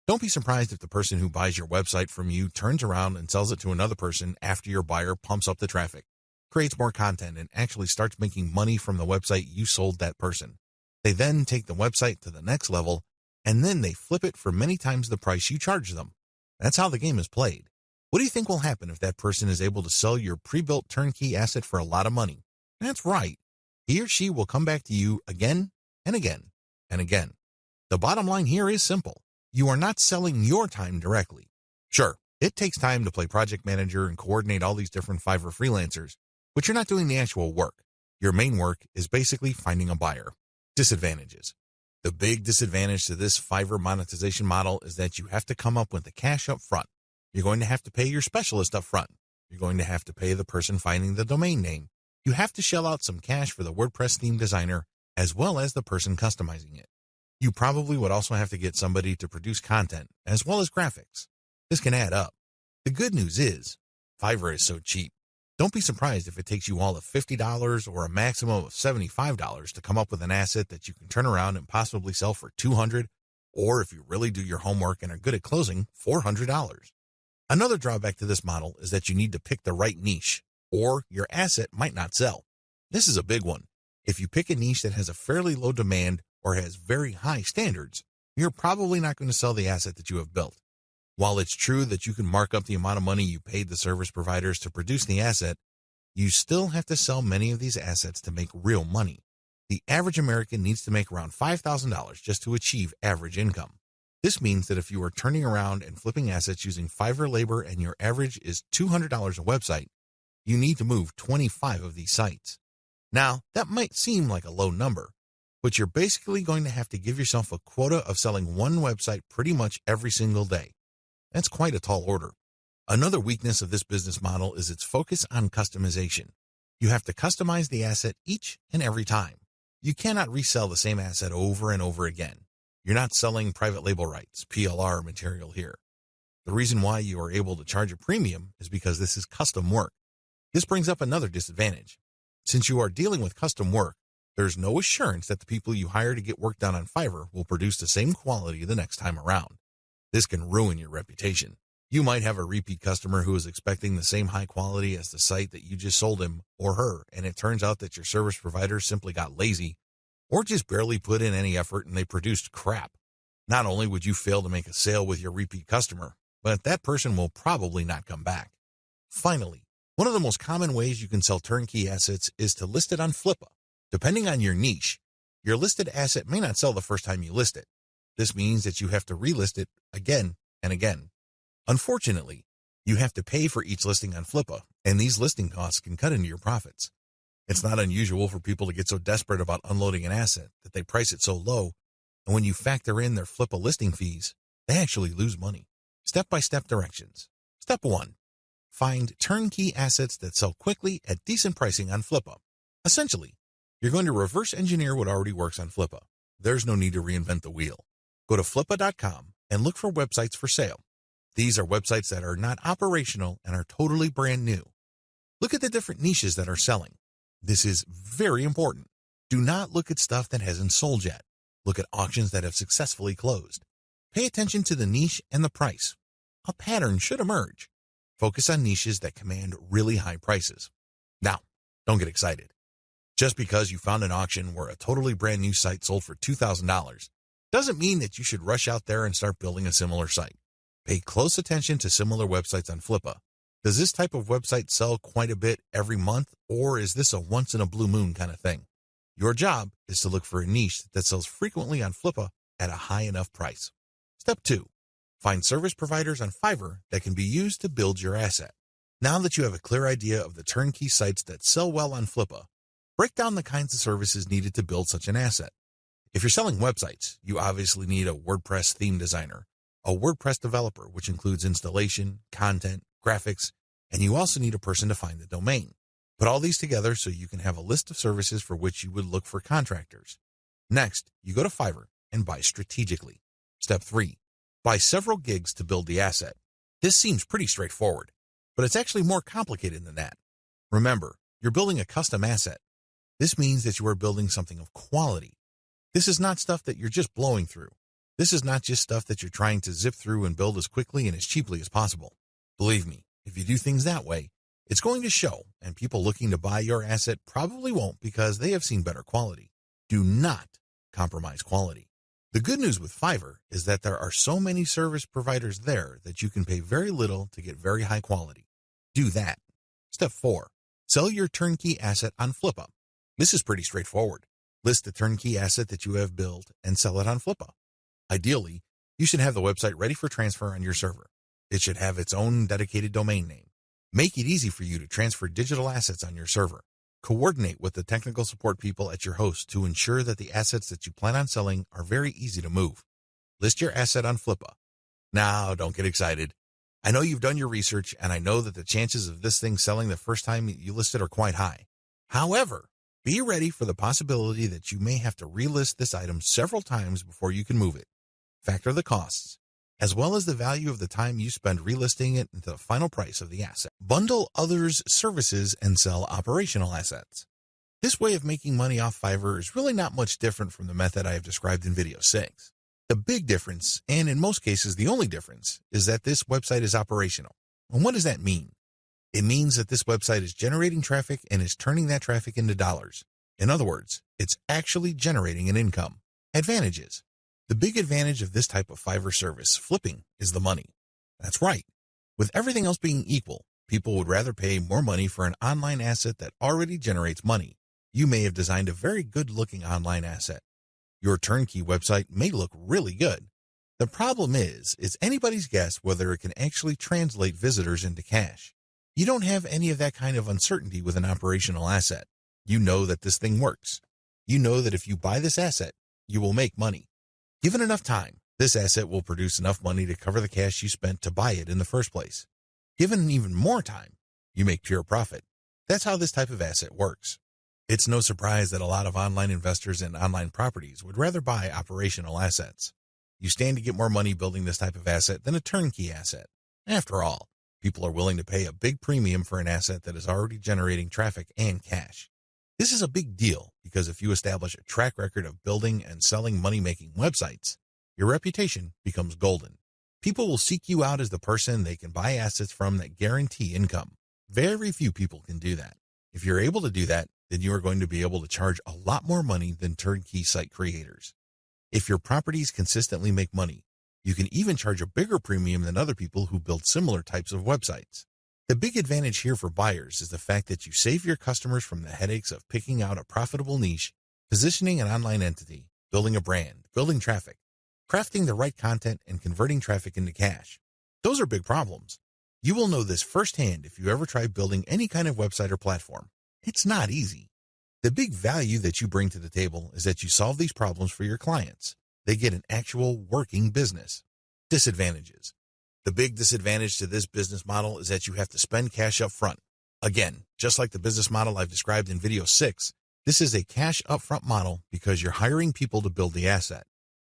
Don't be surprised if the person who buys your website from you turns around and sells it to another person after your buyer pumps up the traffic, creates more content, and actually starts making money from the website you sold that person. They then take the website to the next level, and then they flip it for many times the price you charge them. That's how the game is played. What do you think will happen if that person is able to sell your pre-built turnkey asset for a lot of money? That's right. He or she will come back to you again and again and again. The bottom line here is simple. You are not selling your time directly. Sure, it takes time to play project manager and coordinate all these different Fiverr freelancers, but you're not doing the actual work. Your main work is basically finding a buyer. Disadvantages. The big disadvantage to this Fiverr monetization model is that you have to come up with the cash up front. You're going to have to pay your specialist up front. You're going to have to pay the person finding the domain name. You have to shell out some cash for the WordPress theme designer as well as the person customizing it. You probably would also have to get somebody to produce content as well as graphics. This can add up. The good news is, Fiverr is so cheap. Don't be surprised if it takes you all of $50 or a maximum of $75 to come up with an asset that you can turn around and possibly sell for $200, or if you really do your homework and are good at closing, $400. Another drawback to this model is that you need to pick the right niche, or your asset might not sell. This is a big one. If you pick a niche that has a fairly low demand or has very high standards, you're probably not going to sell the asset that you have built. While it's true that you can mark up the amount of money you paid the service providers to produce the asset, you still have to sell many of these assets to make real money. The average American needs to make around $5,000 just to achieve average income. This means that if you are turning around and flipping assets using Fiverr labor and your average is $200 a website, you need to move 25 of these sites. Now, that might seem like a low number, but you're basically going to have to give yourself a quota of selling one website pretty much every single day. That's quite a tall order. Another weakness of this business model is its focus on customization. You have to customize the asset each and every time. You cannot resell the same asset over and over again. You're not selling private label rights, PLR material here. The reason why you are able to charge a premium is because this is custom work. This brings up another disadvantage. Since you are dealing with custom work, there's no assurance that the people you hire to get work done on Fiverr will produce the same quality the next time around. This can ruin your reputation. You might have a repeat customer who is expecting the same high quality as the site that you just sold him or her, and it turns out that your service provider simply got lazy or just barely put in any effort and they produced crap. Not only would you fail to make a sale with your repeat customer, but that person will probably not come back. Finally, one of the most common ways you can sell turnkey assets is to list it on Flippa. Depending on your niche, your listed asset may not sell the first time you list it. This means that you have to relist it again and again. Unfortunately, you have to pay for each listing on Flippa, and these listing costs can cut into your profits. It's not unusual for people to get so desperate about unloading an asset that they price it so low, and when you factor in their Flippa listing fees, they actually lose money. Step-by-step directions. Step 1. Find turnkey assets that sell quickly at decent pricing on Flippa. Essentially, you're going to reverse engineer what already works on Flippa. There's no need to reinvent the wheel. Go to flippa.com and look for websites for sale. These are websites that are not operational and are totally brand new. Look at the different niches that are selling. This is very important. Do not look at stuff that hasn't sold yet. Look at auctions that have successfully closed. Pay attention to the niche and the price. A pattern should emerge. Focus on niches that command really high prices. Now, don't get excited. Just because you found an auction where a totally brand new site sold for $2,000 doesn't mean that you should rush out there and start building a similar site. Pay close attention to similar websites on Flippa. Does this type of website sell quite a bit every month, or is this a once-in-a-blue-moon kind of thing? Your job is to look for a niche that sells frequently on Flippa at a high enough price. Step 2. Find service providers on Fiverr that can be used to build your asset. Now that you have a clear idea of the turnkey sites that sell well on Flippa, break down the kinds of services needed to build such an asset. If you're selling websites, you obviously need a WordPress theme designer, a WordPress developer, which includes installation, content, graphics, and you also need a person to find the domain. Put all these together so you can have a list of services for which you would look for contractors. Next, you go to Fiverr and buy strategically. Step 3. Buy several gigs to build the asset. This seems pretty straightforward, but it's actually more complicated than that. Remember, you're building a custom asset. This means that you are building something of quality. This is not stuff that you're just blowing through. This is not just stuff that you're trying to zip through and build as quickly and as cheaply as possible. Believe me, if you do things that way, it's going to show, and people looking to buy your asset probably won't because they have seen better quality. Do not compromise quality. The good news with Fiverr is that there are so many service providers there that you can pay very little to get very high quality. Do that. Step 4. Sell your turnkey asset on Flippa. This is pretty straightforward. List the turnkey asset that you have built and sell it on Flippa. Ideally, you should have the website ready for transfer on your server. It should have its own dedicated domain name. Make it easy for you to transfer digital assets on your server. Coordinate with the technical support people at your host to ensure that the assets that you plan on selling are very easy to move. List your asset on Flippa. Now, don't get excited. I know you've done your research, and I know that the chances of this thing selling the first time you list it are quite high. However, be ready for the possibility that you may have to relist this item several times before you can move it. Factor the costs, as well as the value of the time you spend relisting it into the final price of the asset. Bundle others' services and sell operational assets. This way of making money off Fiverr is really not much different from the method I have described in video 6. The big difference, and in most cases the only difference, is that this website is operational. And what does that mean? It means that this website is generating traffic and is turning that traffic into dollars. In other words, it's actually generating an income. Advantages. The big advantage of this type of Fiverr service, flipping, is the money. That's right. With everything else being equal, people would rather pay more money for an online asset that already generates money. You may have designed a very good-looking online asset. Your turnkey website may look really good. The problem is, it's anybody's guess whether it can actually translate visitors into cash. You don't have any of that kind of uncertainty with an operational asset. You know that this thing works. You know that if you buy this asset, you will make money. Given enough time, this asset will produce enough money to cover the cash you spent to buy it in the first place. Given even more time, you make pure profit. That's how this type of asset works. It's no surprise that a lot of online investors in online properties would rather buy operational assets. You stand to get more money building this type of asset than a turnkey asset. After all, people are willing to pay a big premium for an asset that is already generating traffic and cash. This is a big deal because if you establish a track record of building and selling money-making websites, your reputation becomes golden. People will seek you out as the person they can buy assets from that guarantee income. Very few people can do that. If you're able to do that, then you are going to be able to charge a lot more money than turnkey site creators. If your properties consistently make money, you can even charge a bigger premium than other people who build similar types of websites. The big advantage here for buyers is the fact that you save your customers from the headaches of picking out a profitable niche, positioning an online entity, building a brand, building traffic, crafting the right content, and converting traffic into cash. Those are big problems. You will know this firsthand if you ever try building any kind of website or platform. It's not easy. The big value that you bring to the table is that you solve these problems for your clients. They get an actual working business. Disadvantages. The big disadvantage to this business model is that you have to spend cash up front. Again, just like the business model I've described in video 6, this is a cash upfront model because you're hiring people to build the asset.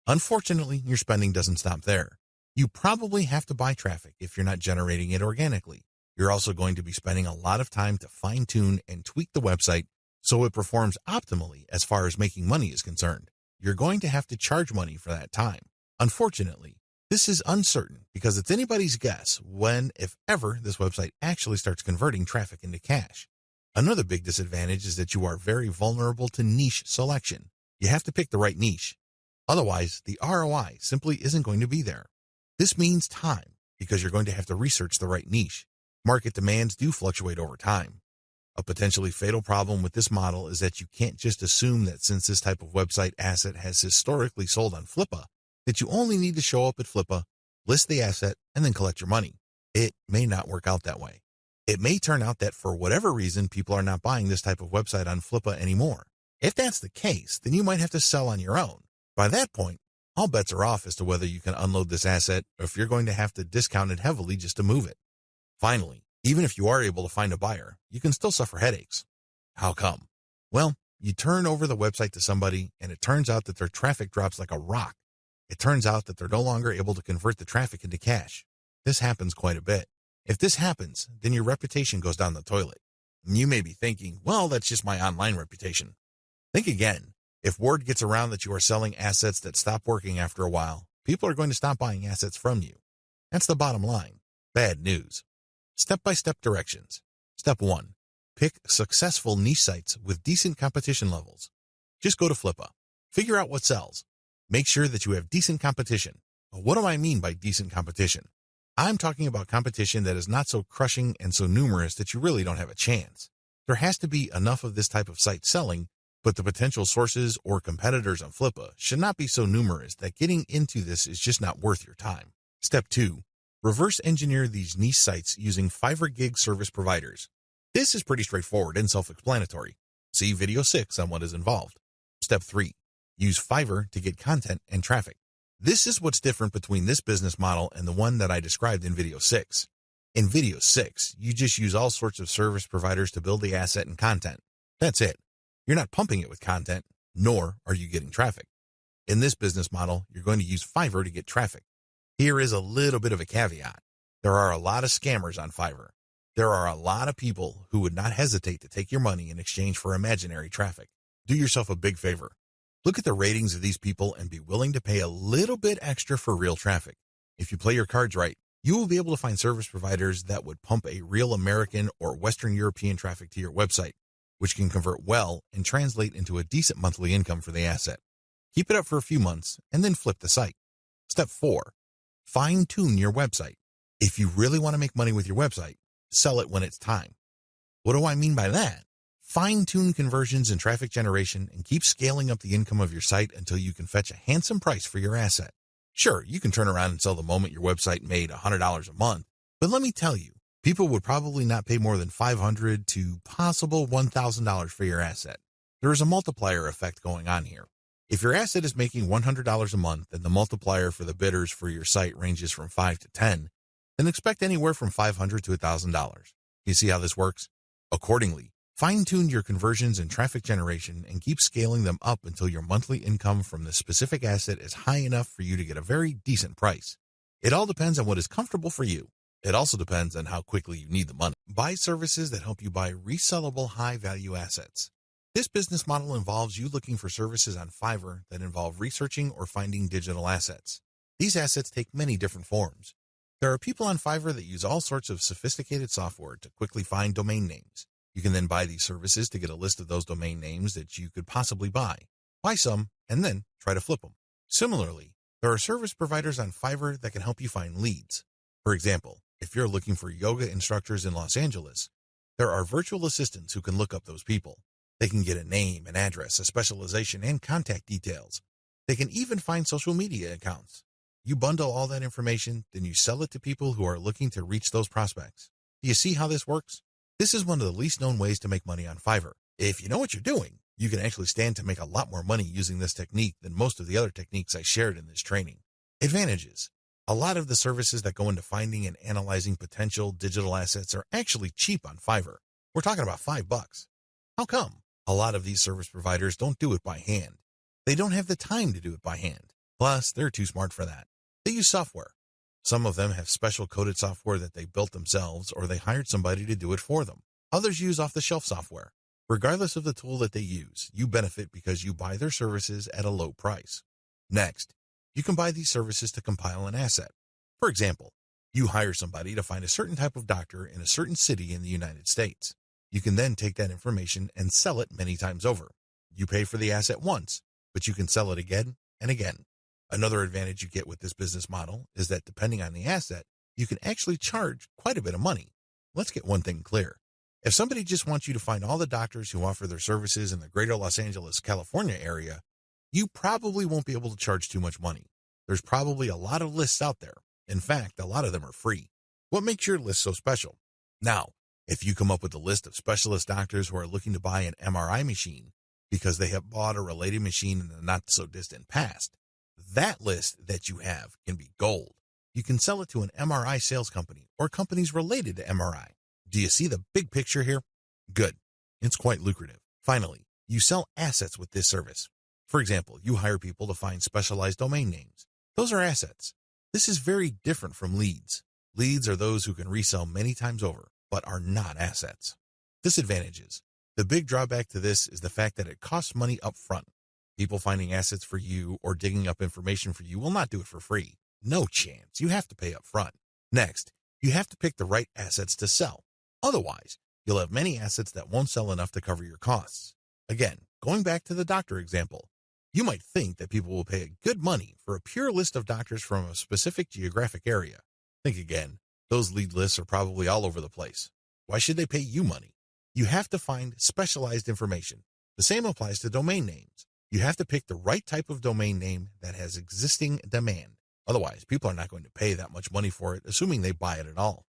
Unfortunately, your spending doesn't stop there. You probably have to buy traffic if you're not generating it organically. You're also going to be spending a lot of time to fine-tune and tweak the website so it performs optimally as far as making money is concerned. You're going to have to charge money for that time. Unfortunately, this is uncertain because it's anybody's guess when, if ever, this website actually starts converting traffic into cash. Another big disadvantage is that you are very vulnerable to niche selection. You have to pick the right niche. Otherwise, the ROI simply isn't going to be there. This means time because you're going to have to research the right niche. Market demands do fluctuate over time. A potentially fatal problem with this model is that you can't just assume that since this type of website asset has historically sold on Flippa, that you only need to show up at Flippa, list the asset, and then collect your money. It may not work out that way. It may turn out that for whatever reason, people are not buying this type of website on Flippa anymore. If that's the case, then you might have to sell on your own. By that point, all bets are off as to whether you can unload this asset or if you're going to have to discount it heavily just to move it. Finally, even if you are able to find a buyer, you can still suffer headaches. How come? Well, you turn over the website to somebody and it turns out that their traffic drops like a rock. It turns out that they're no longer able to convert the traffic into cash. This happens quite a bit. If this happens, then your reputation goes down the toilet. And you may be thinking, well, that's just my online reputation. Think again. If word gets around that you are selling assets that stop working after a while, people are going to stop buying assets from you. That's the bottom line. Bad news. Step-by-step directions. Step 1. Pick successful niche sites with decent competition levels. Just go to Flippa. Figure out what sells. Make sure that you have decent competition. What do I mean by decent competition? I'm talking about competition that is not so crushing and so numerous that you really don't have a chance. There has to be enough of this type of site selling, but the potential sources or competitors on Flippa should not be so numerous that getting into this is just not worth your time. Step 2. Reverse engineer these niche sites using Fiverr gig service providers. This is pretty straightforward and self-explanatory. See video 6 on what is involved. Step 3. Use Fiverr to get content and traffic. This is what's different between this business model and the one that I described in video 6. In video 6, you just use all sorts of service providers to build the asset and content. That's it. You're not pumping it with content, nor are you getting traffic. In this business model, you're going to use Fiverr to get traffic. Here is a little bit of a caveat. There are a lot of scammers on Fiverr. There are a lot of people who would not hesitate to take your money in exchange for imaginary traffic. Do yourself a big favor. Look at the ratings of these people and be willing to pay a little bit extra for real traffic. If you play your cards right, you will be able to find service providers that would pump a real American or Western European traffic to your website, which can convert well and translate into a decent monthly income for the asset. Keep it up for a few months and then flip the site. Step 4. Fine-tune your website. If you really want to make money with your website, sell it when it's time. What do I mean by that? Fine-tune conversions and traffic generation and keep scaling up the income of your site until you can fetch a handsome price for your asset. Sure, you can turn around and sell the moment your website made $100 a month, but let me tell you, people would probably not pay more than $500 to possible $1,000 for your asset. There is a multiplier effect going on here. If your asset is making $100 a month and the multiplier for the bidders for your site ranges from 5 to 10, then expect anywhere from $500 to $1,000. You see how this works? Accordingly, fine-tune your conversions and traffic generation and keep scaling them up until your monthly income from the specific asset is high enough for you to get a very decent price. It all depends on what is comfortable for you. It also depends on how quickly you need the money. Buy services that help you buy resellable high-value assets. This business model involves you looking for services on Fiverr that involve researching or finding digital assets. These assets take many different forms. There are people on Fiverr that use all sorts of sophisticated software to quickly find domain names. You can then buy these services to get a list of those domain names that you could possibly buy. Buy some, and then try to flip them. Similarly, there are service providers on Fiverr that can help you find leads. For example, if you're looking for yoga instructors in Los Angeles, there are virtual assistants who can look up those people. They can get a name, an address, a specialization, and contact details. They can even find social media accounts. You bundle all that information, then you sell it to people who are looking to reach those prospects. Do you see how this works? This is one of the least known ways to make money on Fiverr. If you know what you're doing, you can actually stand to make a lot more money using this technique than most of the other techniques I shared in this training. Advantages. A lot of the services that go into finding and analyzing potential digital assets are actually cheap on Fiverr. We're talking about $5. How come? A lot of these service providers don't do it by hand. They don't have the time to do it by hand. Plus, they're too smart for that. They use software. Some of them have special coded software that they built themselves or they hired somebody to do it for them. Others use off-the-shelf software. Regardless of the tool that they use, you benefit because you buy their services at a low price. Next, you can buy these services to compile an asset. For example, you hire somebody to find a certain type of doctor in a certain city in the United States. You can then take that information and sell it many times over. You pay for the asset once, but you can sell it again and again. Another advantage you get with this business model is that depending on the asset, you can actually charge quite a bit of money. Let's get one thing clear. If somebody just wants you to find all the doctors who offer their services in the greater Los Angeles, California area, you probably won't be able to charge too much money. There's probably a lot of lists out there. In fact, a lot of them are free. What makes your list so special? Now, if you come up with a list of specialist doctors who are looking to buy an MRI machine because they have bought a related machine in the not-so-distant past, that list that you have can be gold. You can sell it to an MRI sales company or companies related to MRI. Do you see the big picture here? Good. It's quite lucrative. Finally, you sell assets with this service. For example, you hire people to find specialized domain names. Those are assets. This is very different from leads. Leads are those who can resell many times over, but are not assets. Disadvantages. The big drawback to this is the fact that it costs money up front. People finding assets for you or digging up information for you will not do it for free. No chance. You have to pay up front. Next, you have to pick the right assets to sell. Otherwise, you'll have many assets that won't sell enough to cover your costs. Again, going back to the doctor example, you might think that people will pay good money for a pure list of doctors from a specific geographic area. Think again. Those lead lists are probably all over the place. Why should they pay you money? You have to find specialized information. The same applies to domain names. You have to pick the right type of domain name that has existing demand. Otherwise, people are not going to pay that much money for it, assuming they buy it at all.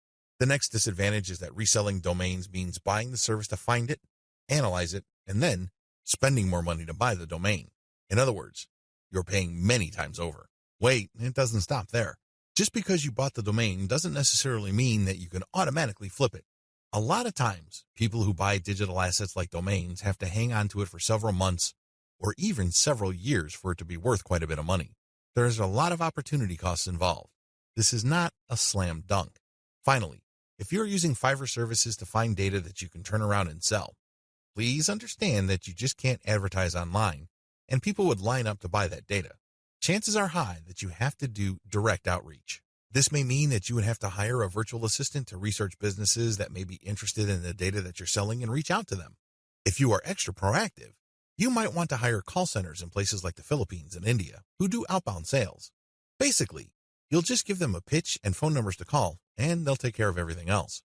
The next disadvantage is that reselling domains means buying the service to find it, analyze it, and then spending more money to buy the domain. In other words, you're paying many times over. Wait, it doesn't stop there. Just because you bought the domain doesn't necessarily mean that you can automatically flip it. A lot of times, people who buy digital assets like domains have to hang on to it for several months or even several years for it to be worth quite a bit of money. There's a lot of opportunity costs involved. This is not a slam dunk. Finally, if you're using Fiverr services to find data that you can turn around and sell, please understand that you just can't advertise online and people would line up to buy that data. Chances are high that you have to do direct outreach. This may mean that you would have to hire a virtual assistant to research businesses that may be interested in the data that you're selling and reach out to them. If you are extra proactive, you might want to hire call centers in places like the Philippines and India who do outbound sales. Basically, you'll just give them a pitch and phone numbers to call, and they'll take care of everything else.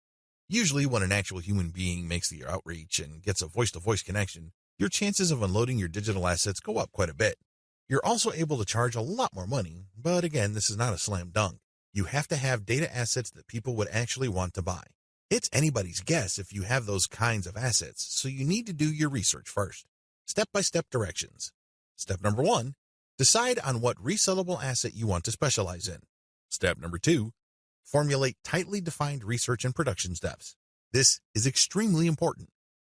Usually when an actual human being makes the outreach and gets a voice-to-voice connection, your chances of unloading your digital assets go up quite a bit. You're also able to charge a lot more money, but again, this is not a slam dunk. You have to have data assets that people would actually want to buy. It's anybody's guess if you have those kinds of assets, so you need to do your research first. Step-by-step directions. Step number 1, decide on what resellable asset you want to specialize in. Step number 2, formulate tightly defined research and production steps. This is extremely important.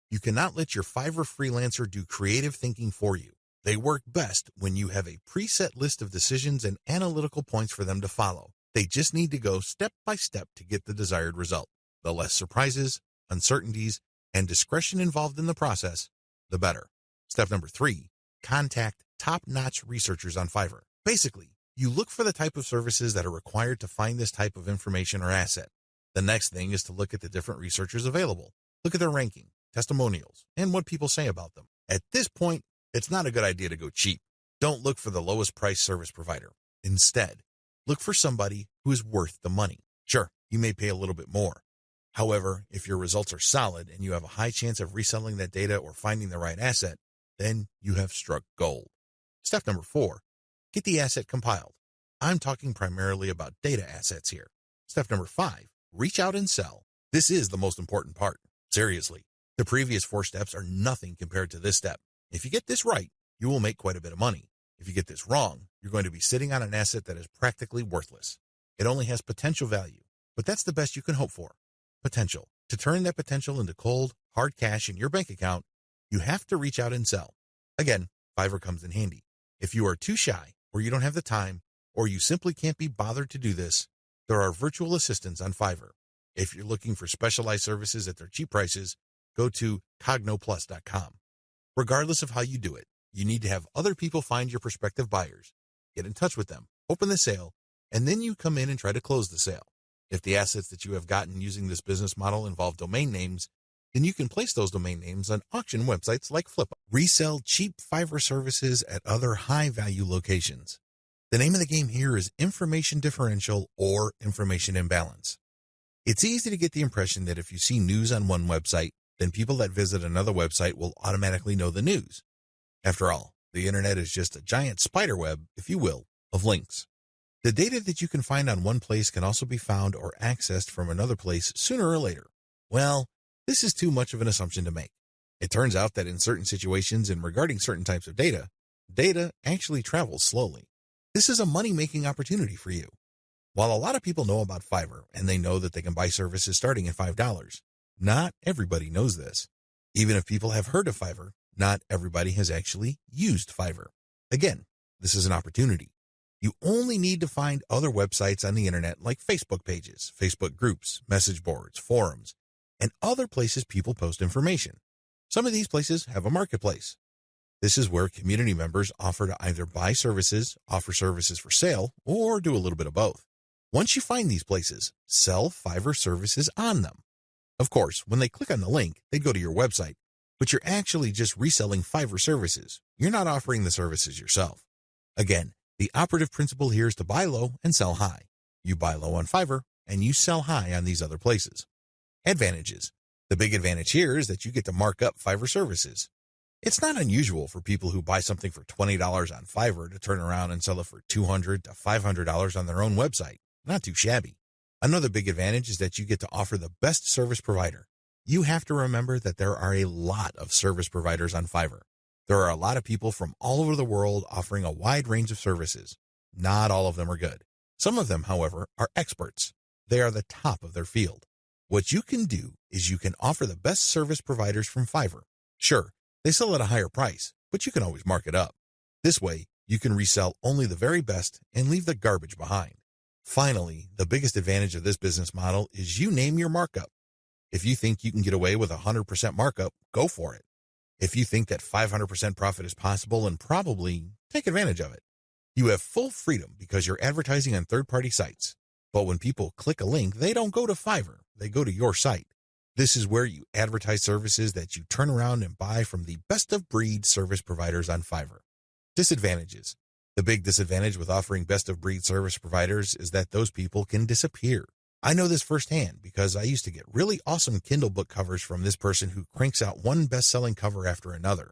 You cannot let your Fiverr freelancer do creative thinking for you. They work best when you have a preset list of decisions and analytical points for them to follow. They just need to go step by step to get the desired result. The less surprises, uncertainties, and discretion involved in the process, the better. Step number 3, contact top-notch researchers on Fiverr. Basically, you look for the type of services that are required to find this type of information or asset. The next thing is to look at the different researchers available. Look at their ranking, testimonials, and what people say about them. At this point, it's not a good idea to go cheap. Don't look for the lowest price service provider. Instead, look for somebody who is worth the money. Sure, you may pay a little bit more. However, if your results are solid and you have a high chance of reselling that data or finding the right asset, then you have struck gold. Step number 4, get the asset compiled. I'm talking primarily about data assets here. Step number 5, reach out and sell. This is the most important part. Seriously, the previous 4 steps are nothing compared to this step. If you get this right, you will make quite a bit of money. If you get this wrong, you're going to be sitting on an asset that is practically worthless. It only has potential value, but that's the best you can hope for. Potential. To turn that potential into cold, hard cash in your bank account, you have to reach out and sell. Again, Fiverr comes in handy. If you are too shy, or you don't have the time, or you simply can't be bothered to do this, there are virtual assistants on Fiverr. If you're looking for specialized services at their cheap prices, go to cognoplus.com. Regardless of how you do it, you need to have other people find your prospective buyers, get in touch with them, open the sale, and then you come in and try to close the sale. If the assets that you have gotten using this business model involve domain names, then you can place those domain names on auction websites like Flippa. Resell cheap Fiverr services at other high-value locations. The name of the game here is information differential or information imbalance. It's easy to get the impression that if you see news on one website, then people that visit another website will automatically know the news. After all, the internet is just a giant spider web, if you will, of links. The data that you can find on one place can also be found or accessed from another place sooner or later. Well, this is too much of an assumption to make. It turns out that in certain situations and regarding certain types of data, data actually travels slowly. This is a money-making opportunity for you. While a lot of people know about Fiverr and they know that they can buy services starting at $5, not everybody knows this. Even if people have heard of Fiverr, not everybody has actually used Fiverr. Again, this is an opportunity. You only need to find other websites on the internet like Facebook pages, Facebook groups, message boards, forums, and other places people post information. Some of these places have a marketplace. This is where community members offer to either buy services, offer services for sale, or do a little bit of both. Once you find these places, sell Fiverr services on them. Of course, when they click on the link, they go to your website, but you're actually just reselling Fiverr services. You're not offering the services yourself. Again, the operative principle here is to buy low and sell high. You buy low on Fiverr, and you sell high on these other places. Advantages. The big advantage here is that you get to mark up Fiverr services. It's not unusual for people who buy something for $20 on Fiverr to turn around and sell it for $200 to $500 on their own website. Not too shabby. Another big advantage is that you get to offer the best service provider. You have to remember that there are a lot of service providers on Fiverr. There are a lot of people from all over the world offering a wide range of services. Not all of them are good. Some of them, however, are experts. They are the top of their field. What you can do is you can offer the best service providers from Fiverr. Sure, they sell at a higher price, but you can always mark it up. This way, you can resell only the very best and leave the garbage behind. Finally, the biggest advantage of this business model is you name your markup. If you think you can get away with 100% markup, go for it. If you think that 500% profit is possible, and probably take advantage of it. You have full freedom because you're advertising on third-party sites. But when people click a link, they don't go to Fiverr, they go to your site. This is where you advertise services that you turn around and buy from the best-of-breed service providers on Fiverr. Disadvantages. The big disadvantage with offering best-of-breed service providers is that those people can disappear. I know this firsthand because I used to get really awesome Kindle book covers from this person who cranks out one best-selling cover after another.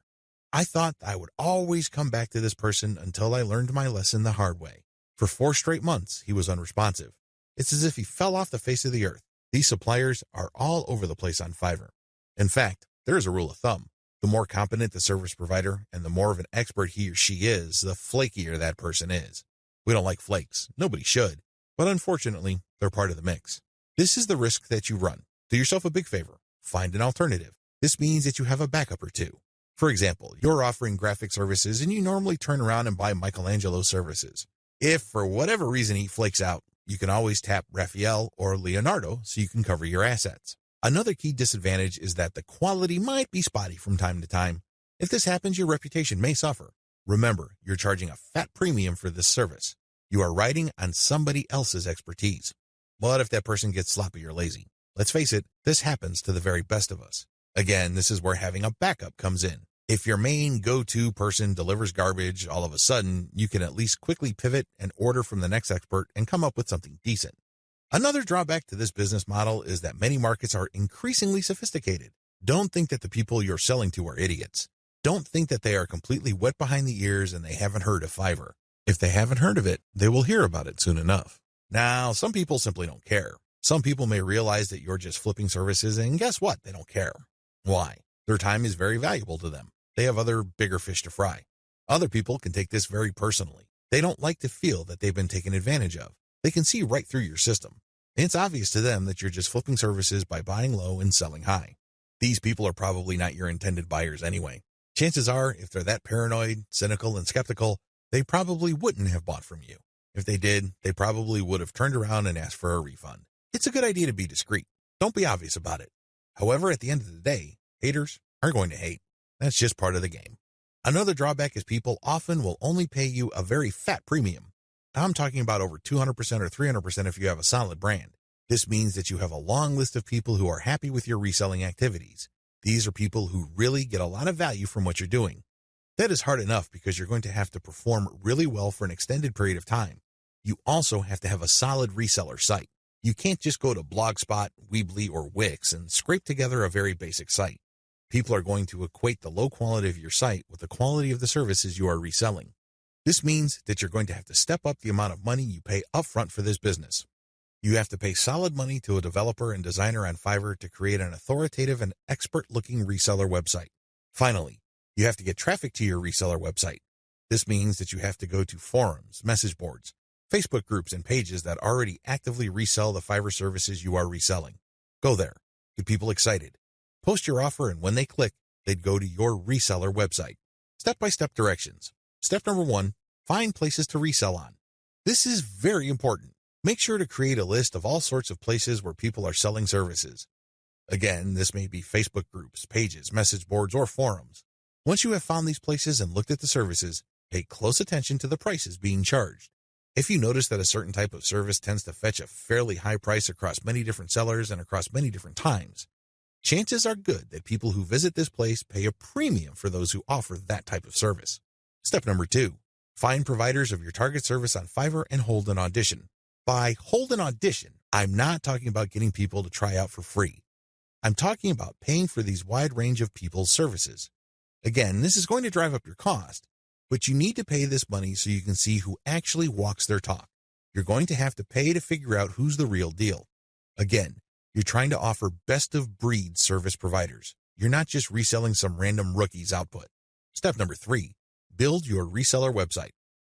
I thought I would always come back to this person until I learned my lesson the hard way. For 4 straight months, he was unresponsive. It's as if he fell off the face of the earth. These suppliers are all over the place on Fiverr. In fact, there is a rule of thumb. The more competent the service provider and the more of an expert he or she is, the flakier that person is. We don't like flakes. Nobody should. But unfortunately, they're part of the mix. This is the risk that you run. Do yourself a big favor. Find an alternative. This means that you have a backup or two. For example, you're offering graphic services and you normally turn around and buy Michelangelo's services. If for whatever reason he flakes out, you can always tap Raphael or Leonardo so you can cover your assets. Another key disadvantage is that the quality might be spotty from time to time. If this happens, your reputation may suffer. Remember, you're charging a fat premium for this service. You are riding on somebody else's expertise. What if that person gets sloppy or lazy? Let's face it, this happens to the very best of us. Again, this is where having a backup comes in. If your main go-to person delivers garbage, all of a sudden, you can at least quickly pivot and order from the next expert and come up with something decent. Another drawback to this business model is that many markets are increasingly sophisticated. Don't think that the people you're selling to are idiots. Don't think that they are completely wet behind the ears and they haven't heard of Fiverr. If they haven't heard of it, they will hear about it soon enough. Now, some people simply don't care. Some people may realize that you're just flipping services, and guess what? They don't care. Why? Their time is very valuable to them. They have other bigger fish to fry. Other people can take this very personally. They don't like to feel that they've been taken advantage of. They can see right through your system. And it's obvious to them that you're just flipping services by buying low and selling high. These people are probably not your intended buyers anyway. Chances are, if they're that paranoid, cynical, and skeptical, they probably wouldn't have bought from you. If they did, they probably would have turned around and asked for a refund. It's a good idea to be discreet. Don't be obvious about it. However, at the end of the day, haters are going to hate. That's just part of the game. Another drawback is people often will only pay you a very fat premium. I'm talking about over 200% or 300% if you have a solid brand. This means that you have a long list of people who are happy with your reselling activities. These are people who really get a lot of value from what you're doing. That is hard enough because you're going to have to perform really well for an extended period of time. You also have to have a solid reseller site. You can't just go to Blogspot, Weebly, or Wix and scrape together a very basic site. People are going to equate the low quality of your site with the quality of the services you are reselling. This means that you're going to have to step up the amount of money you pay upfront for this business. You have to pay solid money to a developer and designer on Fiverr to create an authoritative and expert-looking reseller website. Finally, you have to get traffic to your reseller website. This means that you have to go to forums, message boards, Facebook groups, and pages that already actively resell the Fiverr services you are reselling. Go there. Get people excited. Post your offer, and when they click, they'd go to your reseller website. Step-by-step directions. Step number 1, find places to resell on. This is very important. Make sure to create a list of all sorts of places where people are selling services. Again, this may be Facebook groups, pages, message boards, or forums. Once you have found these places and looked at the services, pay close attention to the prices being charged. If you notice that a certain type of service tends to fetch a fairly high price across many different sellers and across many different times, chances are good that people who visit this place pay a premium for those who offer that type of service. Step number 2, find providers of your target service on Fiverr and hold an audition. By hold an audition, I'm not talking about getting people to try out for free. I'm talking about paying for these wide range of people's services. Again, this is going to drive up your cost, but you need to pay this money so you can see who actually walks their talk. You're going to have to pay to figure out who's the real deal. Again, You're trying to offer best-of-breed service providers. You're not just reselling some random rookie's output. Step number 3, build your reseller website.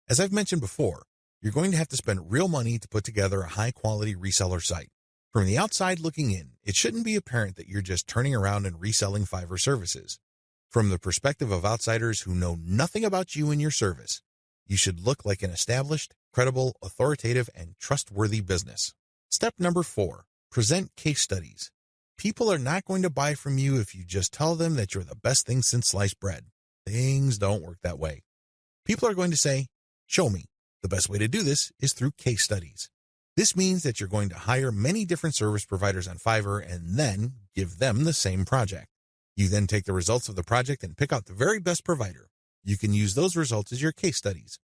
As I've mentioned before, you're going to have to spend real money to put together a high-quality reseller site. From the outside looking in, it shouldn't be apparent that you're just turning around and reselling Fiverr services. From the perspective of outsiders who know nothing about you and your service, you should look like an established, credible, authoritative, and trustworthy business. Step number 4, present case studies. People are not going to buy from you if you just tell them that you're the best thing since sliced bread. Things don't work that way. People are going to say, show me. The best way to do this is through case studies. This means that you're going to hire many different service providers on Fiverr and then give them the same project. You then take the results of the project and pick out the very best provider. You can use those results as your case studies.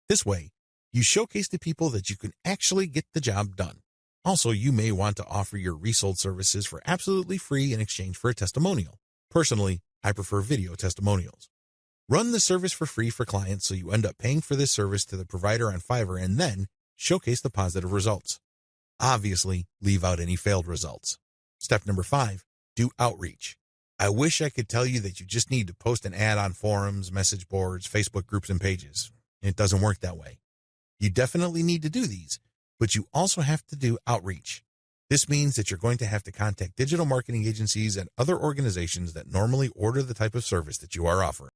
This way, you showcase to people that you can actually get the job done. Also, you may want to offer your resold services for absolutely free in exchange for a testimonial. Personally, I prefer video testimonials. Run the service for free for clients so you end up paying for this service to the provider on Fiverr and then showcase the positive results. Obviously, leave out any failed results. Step number 5, do outreach. I wish I could tell you that you just need to post an ad on forums, message boards, Facebook groups, and pages. It doesn't work that way. You definitely need to do these, but you also have to do outreach. This means that you're going to have to contact digital marketing agencies and other organizations that normally order the type of service that you are offering.